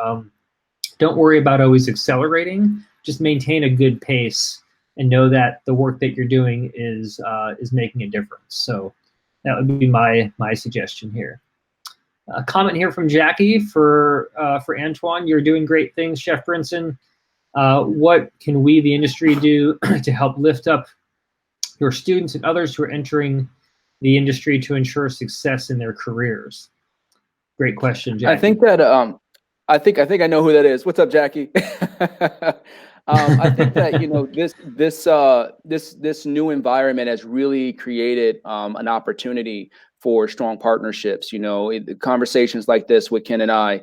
Speaker 1: don't worry about always accelerating. Just maintain a good pace and know that the work that you're doing is making a difference. So that would be my suggestion here. A comment here from Jackie for Antwon. You're doing great things, Chef Brinson. What can we, the industry, do to help lift up your students and others who are entering the industry to ensure success in their careers? Great question, Jackie.
Speaker 2: I think that I think I know who that is. What's up, Jackie? I think that this new environment has really created an opportunity for strong partnerships. Conversations like this with Ken and I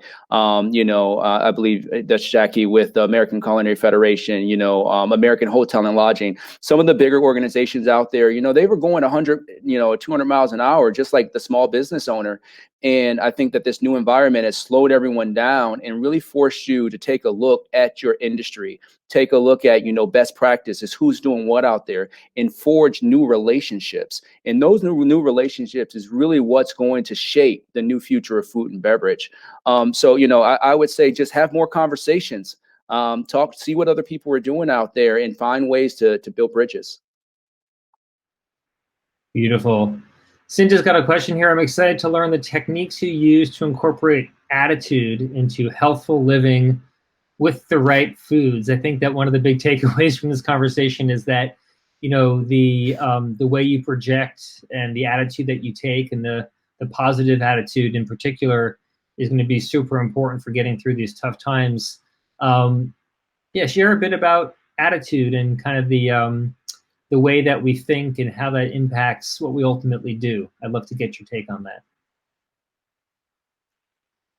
Speaker 2: believe that's Jackie with the American Culinary Federation, American Hotel and Lodging, some of the bigger organizations out there, they were going 100, 200 miles an hour, just like the small business owner. And I think that this new environment has slowed everyone down and really forced you to take a look at your industry, take a look at, best practices, who's doing what out there, and forge new relationships. And those new relationships is really what's going to shape the new future of food and beverage. So I would say just have more conversations, see what other people are doing out there, and find ways to build bridges.
Speaker 1: Beautiful. Cynthia's got a question here. I'm excited to learn the techniques you use to incorporate attitude into healthful living with the right foods. I think that one of the big takeaways from this conversation is that, the way you project and the attitude that you take and the positive attitude in particular is going to be super important for getting through these tough times. Share a bit about attitude and kind of the way that we think and how that impacts what we ultimately do. I'd love to get your take on that.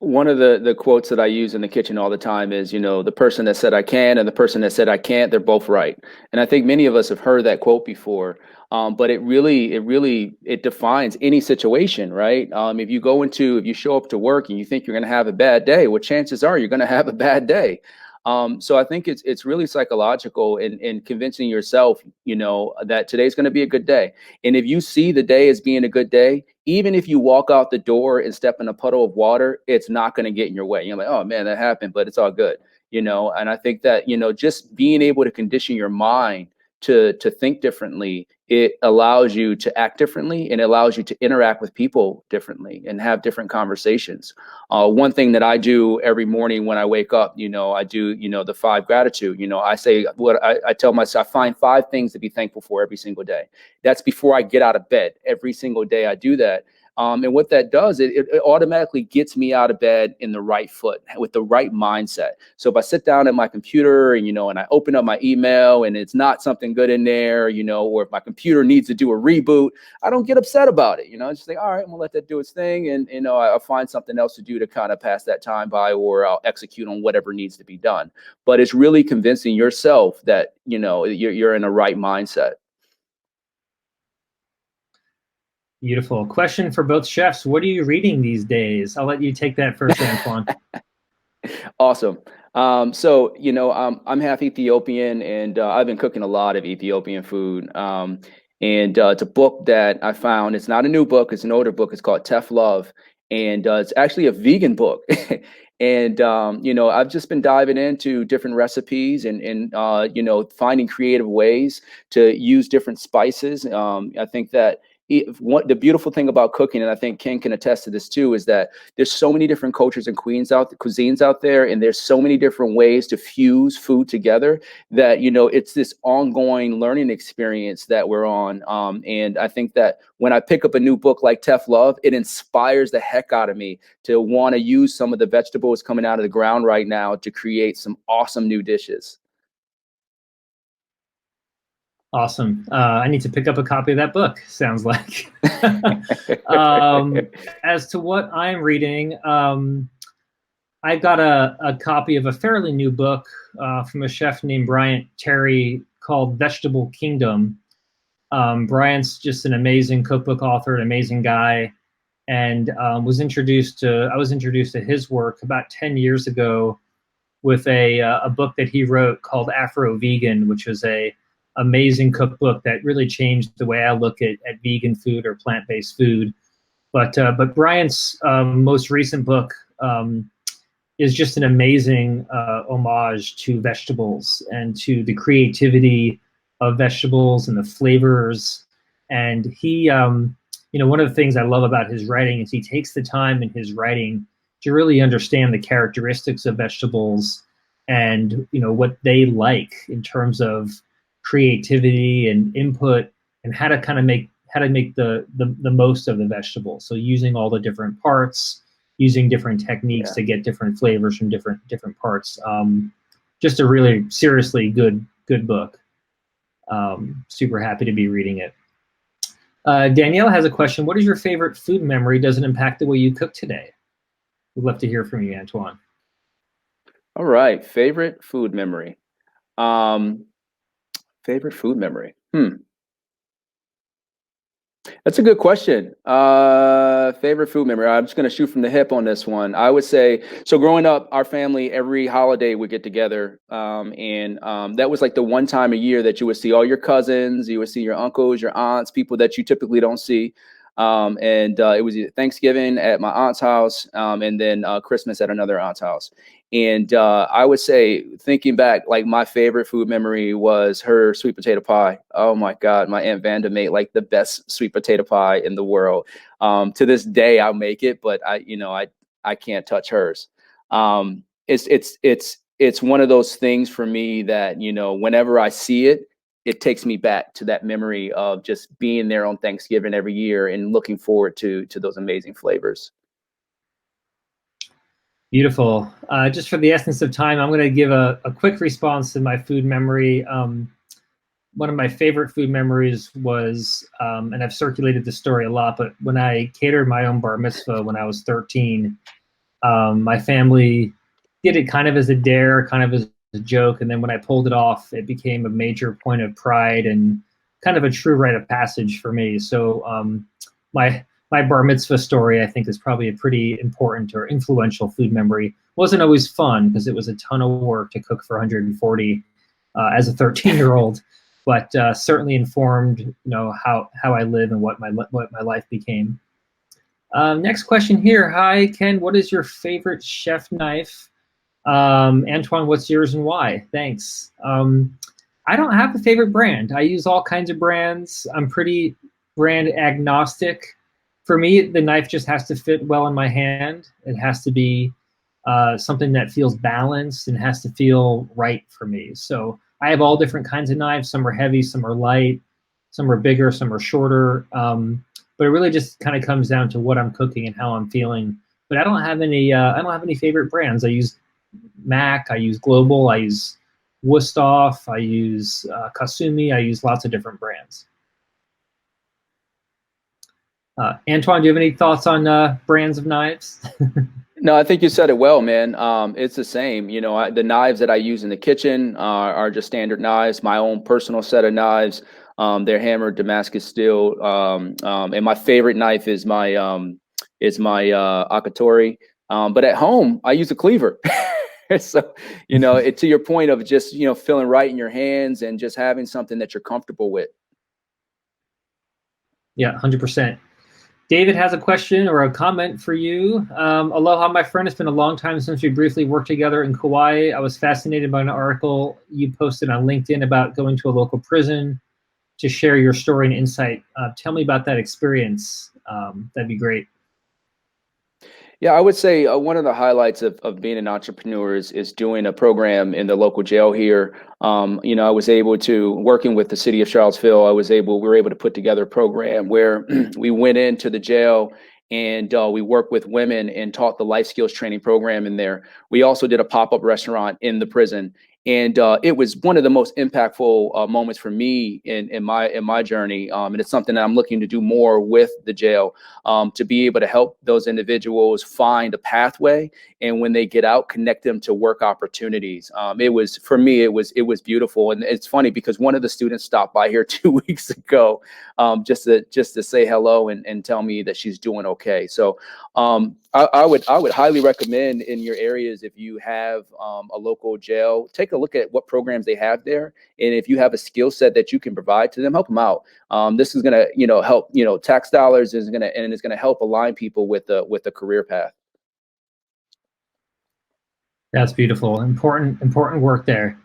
Speaker 2: One of the quotes that I use in the kitchen all the time is, the person that said I can and the person that said I can't, they're both right. And I think many of us have heard that quote before. But it defines any situation, right? If you show up to work and you think you're going to have a bad day, well, chances are you're going to have a bad day. So I think it's really psychological in convincing yourself, that today's going to be a good day. And if you see the day as being a good day, even if you walk out the door and step in a puddle of water, it's not going to get in your way. You're like, oh man, that happened, but it's all good, And I think that, just being able to condition your mind to think differently, it allows you to act differently and it allows you to interact with people differently and have different conversations. One thing that I do every morning when I wake up, I do, the 5 gratitude. I say I tell myself, I find 5 things to be thankful for every single day. That's before I get out of bed. Every single day I do that. And what that does, it automatically gets me out of bed in the right foot with the right mindset. So if I sit down at my computer and I open up my email and it's not something good in there, or if my computer needs to do a reboot, I don't get upset about it. I just think, all right, I'm gonna let that do its thing. And, I'll find something else to do to kind of pass that time by, or I'll execute on whatever needs to be done. But it's really convincing yourself that, you're in a right mindset.
Speaker 1: Beautiful. Question for both chefs. What are you reading these days? I'll let you take that first, Antwon.
Speaker 2: Awesome. So, I'm half Ethiopian and I've been cooking a lot of Ethiopian food. And it's a book that I found. It's not a new book. It's an older book. It's called Tef Love. And it's actually a vegan book. And, I've just been diving into different recipes and finding creative ways to use different spices. I think that the beautiful thing about cooking, and I think Ken can attest to this too, is that there's so many different cultures and cuisines out there, and there's so many different ways to fuse food together that, it's this ongoing learning experience that we're on. And I think that when I pick up a new book like Tef Love, it inspires the heck out of me to want to use some of the vegetables coming out of the ground right now to create some awesome new dishes.
Speaker 1: Awesome. I need to pick up a copy of that book, sounds like. As to what I'm reading, I got a copy of a fairly new book from a chef named Bryant Terry called Vegetable Kingdom. Bryant's just an amazing cookbook author, an amazing guy, and I was introduced to his work about 10 years ago with a book that he wrote called Afro Vegan, which was a amazing cookbook that really changed the way I look at vegan food or plant-based food. But Bryant's most recent book is just an amazing homage to vegetables and to the creativity of vegetables and the flavors. And he, one of the things I love about his writing is he takes the time in his writing to really understand the characteristics of vegetables and, what they like in terms of creativity and input and how to make the most of the vegetable. So using all the different parts, using different techniques to get different flavors from different parts. Just a really seriously good book. Super happy to be reading it. Danielle has a question. What is your favorite food memory? Does it impact the way you cook today? We'd love to hear from you, Antwon.
Speaker 2: All right. Favorite food memory. Favorite food memory. That's a good question. Favorite food memory. I'm just going to shoot from the hip on this one. I would say, so growing up, our family, every holiday would get together. And that was like the one time a year that you would see all your cousins, you would see your uncles, your aunts, people that you typically don't see. And it was either Thanksgiving at my aunt's house and then Christmas at another aunt's house. And I would say, thinking back, like my favorite food memory was her sweet potato pie. Oh my God, my Aunt Vanda made like the best sweet potato pie in the world. To this day, I'll make it, but I can't touch hers. It's one of those things for me that, whenever I see it, it takes me back to that memory of just being there on Thanksgiving every year and looking forward to those amazing flavors.
Speaker 1: Beautiful. Just for the essence of time, I'm going to give a quick response to my food memory. One of my favorite food memories was, and I've circulated the story a lot, but when I catered my own bar mitzvah when I was 13, My family did it kind of as a dare, kind of as a joke, and then when I pulled it off, it became a major point of pride and kind of a true rite of passage for me. So my bar mitzvah story, I think, is probably a pretty important or influential food memory. Wasn't always fun because it was a ton of work to cook for 140 as a 13-year-old, but certainly informed, how I live and what my life became. Next question here. Hi, Ken. What is your favorite chef knife? Antwon, what's yours and why? Thanks. I don't have a favorite brand. I use all kinds of brands. I'm pretty brand agnostic. For me, the knife just has to fit well in my hand. It has to be something that feels balanced and has to feel right for me. So I have all different kinds of knives. Some are heavy, some are light, some are bigger, some are shorter. But it really just kind of comes down to what I'm cooking and how I'm feeling. But I don't have any. I don't have any favorite brands. I use Mac. I use Global. I use Wusthof. I use Kasumi. I use lots of different brands. Antwon, do you have any thoughts on brands of knives?
Speaker 2: No, I think you said it well, man. It's the same. The knives that I use in the kitchen are just standard knives. My own personal set of knives. They're hammered Damascus steel. And my favorite knife is my Akatori. But at home, I use a cleaver. So, to your point of just, feeling right in your hands and just having something that you're comfortable with.
Speaker 1: Yeah, 100%. David has a question or a comment for you. Aloha, my friend. It's been a long time since we briefly worked together in Kauai. I was fascinated by an article you posted on LinkedIn about going to a local prison to share your story and insight. Tell me about that experience. That'd be great.
Speaker 2: Yeah, I would say one of the highlights of being an entrepreneur is doing a program in the local jail here. I was able to, working with the city of Charlottesville, we were able to put together a program where we went into the jail and we worked with women and taught the life skills training program in there. We also did a pop-up restaurant in the prison. And it was one of the most impactful moments for me in my journey, and it's something that I'm looking to do more with the jail, to be able to help those individuals find a pathway, and when they get out, connect them to work opportunities. It was, for me, it was beautiful, and it's funny because one of the students stopped by here 2 weeks ago, just to say hello and tell me that she's doing okay. So I would highly recommend in your areas, if you have a local jail, take a look at what programs they have there, and if you have a skill set that you can provide to them, help them out. This is gonna help, tax dollars is gonna help align people with the career path.
Speaker 1: That's beautiful. Important work there.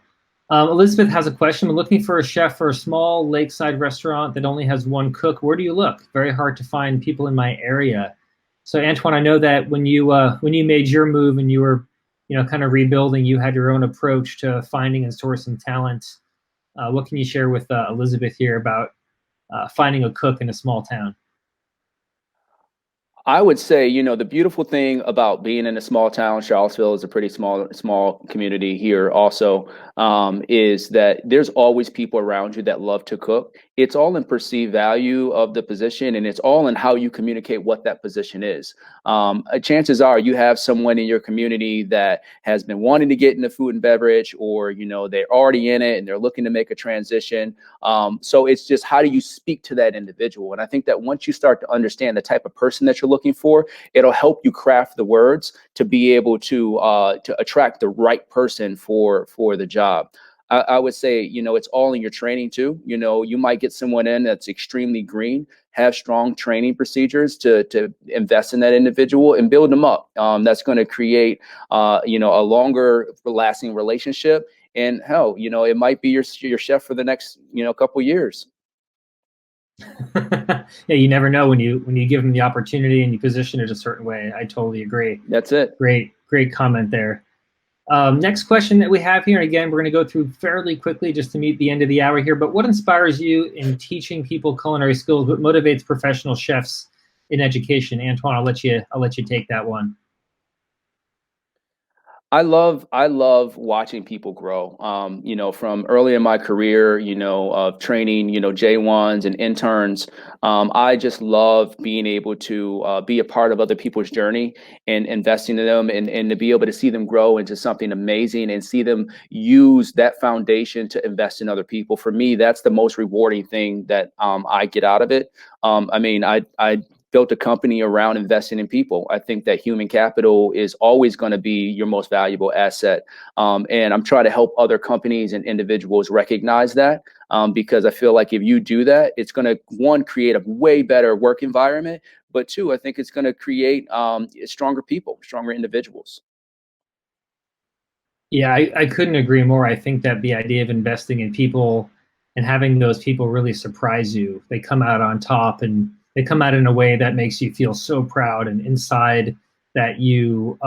Speaker 1: Elizabeth has a question. We're looking for a chef for a small lakeside restaurant that only has one cook. Where do you look? Very hard to find people in my area. So Antwon, I know that when you made your move and you were, kind of rebuilding, you had your own approach to finding and sourcing talent. What can you share with Elizabeth here about finding a cook in a small town?
Speaker 2: I would say, the beautiful thing about being in a small town, Charlottesville is a pretty small community here also, is that there's always people around you that love to cook. It's all in perceived value of the position, and it's all in how you communicate what that position is. Chances are you have someone in your community that has been wanting to get into food and beverage, or, they're already in it and they're looking to make a transition. So it's just, how do you speak to that individual? And I think that once you start to understand the type of person that you're looking for, it'll help you craft the words to be able to attract the right person for the job. I would say, it's all in your training too. You might get someone in that's extremely green, have strong training procedures to invest in that individual and build them up. That's going to create, a longer lasting relationship. And hell, it might be your chef for the next, couple years.
Speaker 1: Yeah, you never know when you give them the opportunity and you position it a certain way. I totally agree.
Speaker 2: That's it.
Speaker 1: Great comment there. Next question that we have here, and again, we're going to go through fairly quickly just to meet the end of the hour here, but what inspires you in teaching people culinary skills? What motivates professional chefs in education? Antwon, I'll let you take that one.
Speaker 2: I love watching people grow. From early in my career, of training, J1s and interns. I just love being able to be a part of other people's journey and investing in them, and to be able to see them grow into something amazing and see them use that foundation to invest in other people. For me, that's the most rewarding thing that I get out of it. I built a company around investing in people. I think that human capital is always going to be your most valuable asset. And I'm trying to help other companies and individuals recognize that, because I feel like if you do that, it's going to, one, create a way better work environment, but two, I think it's going to create stronger people, stronger individuals.
Speaker 1: Yeah, I couldn't agree more. I think that the idea of investing in people and having those people really surprise you, they come out on top and they come out in a way that makes you feel so proud and inside that you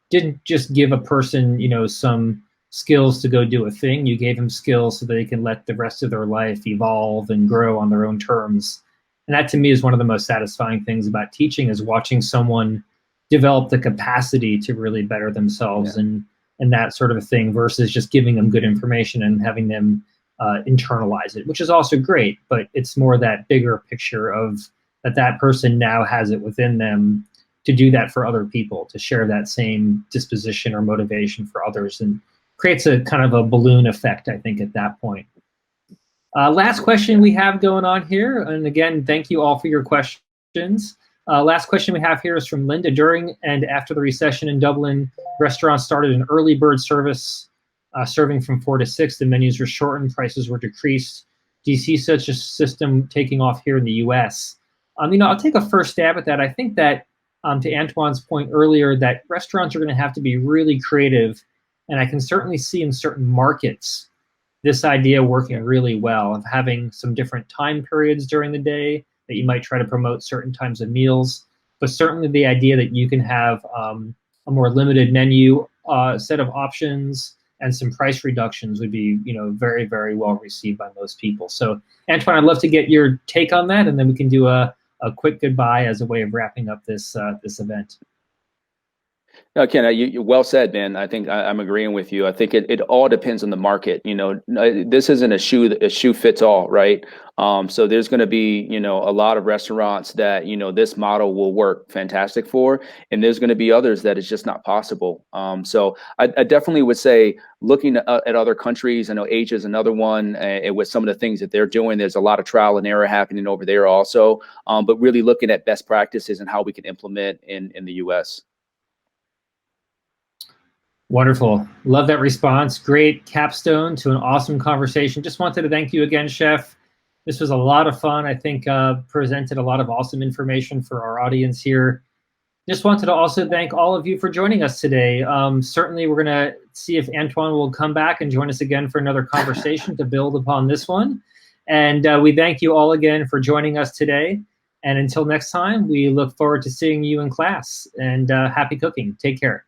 Speaker 1: didn't just give a person, some skills to go do a thing. You gave them skills so they can let the rest of their life evolve and grow on their own terms. And that to me is one of the most satisfying things about teaching is watching someone develop the capacity to really better themselves
Speaker 2: Yeah.
Speaker 1: and that sort of a thing versus just giving them good information and having them internalize it, which is also great. But it's more that bigger picture of that person now has it within them to do that for other people, to share that same disposition or motivation for others, and creates a kind of a balloon effect, I think, at that point. Last question we have going on here, and again, thank you all for your questions. Last question we have here is from Linda. During and after the recession in Dublin, restaurants started an early bird service, serving from 4 to 6. The menus were shortened, prices were decreased. Do you see such a system taking off here in the U.S.? I'll take a first stab at that. I think that, to Antwon's point earlier, that restaurants are going to have to be really creative, and I can certainly see in certain markets this idea working really well of having some different time periods during the day that you might try to promote certain times of meals. But certainly the idea that you can have a more limited menu set of options and some price reductions would be, very, very well received by most people. So, Antwon, I'd love to get your take on that, and then we can do a quick goodbye as a way of wrapping up this event.
Speaker 2: No, Ken, you well said, man. I think I'm agreeing with you. I think it all depends on the market. This isn't a shoe fits all, right? So there's going to be, a lot of restaurants that, this model will work fantastic for, and there's going to be others that it's just not possible. So I definitely would say looking at other countries. I know Asia is another one, and with some of the things that they're doing, there's a lot of trial and error happening over there also. But really looking at best practices and how we can implement in the U.S.
Speaker 1: Wonderful. Love that response. Great capstone to an awesome conversation. Just wanted to thank you again, Chef. This was a lot of fun. I think presented a lot of awesome information for our audience here. Just wanted to also thank all of you for joining us today. Certainly, we're going to see if Antwon will come back and join us again for another conversation to build upon this one. And we thank you all again for joining us today. And until next time, we look forward to seeing you in class. And happy cooking. Take care.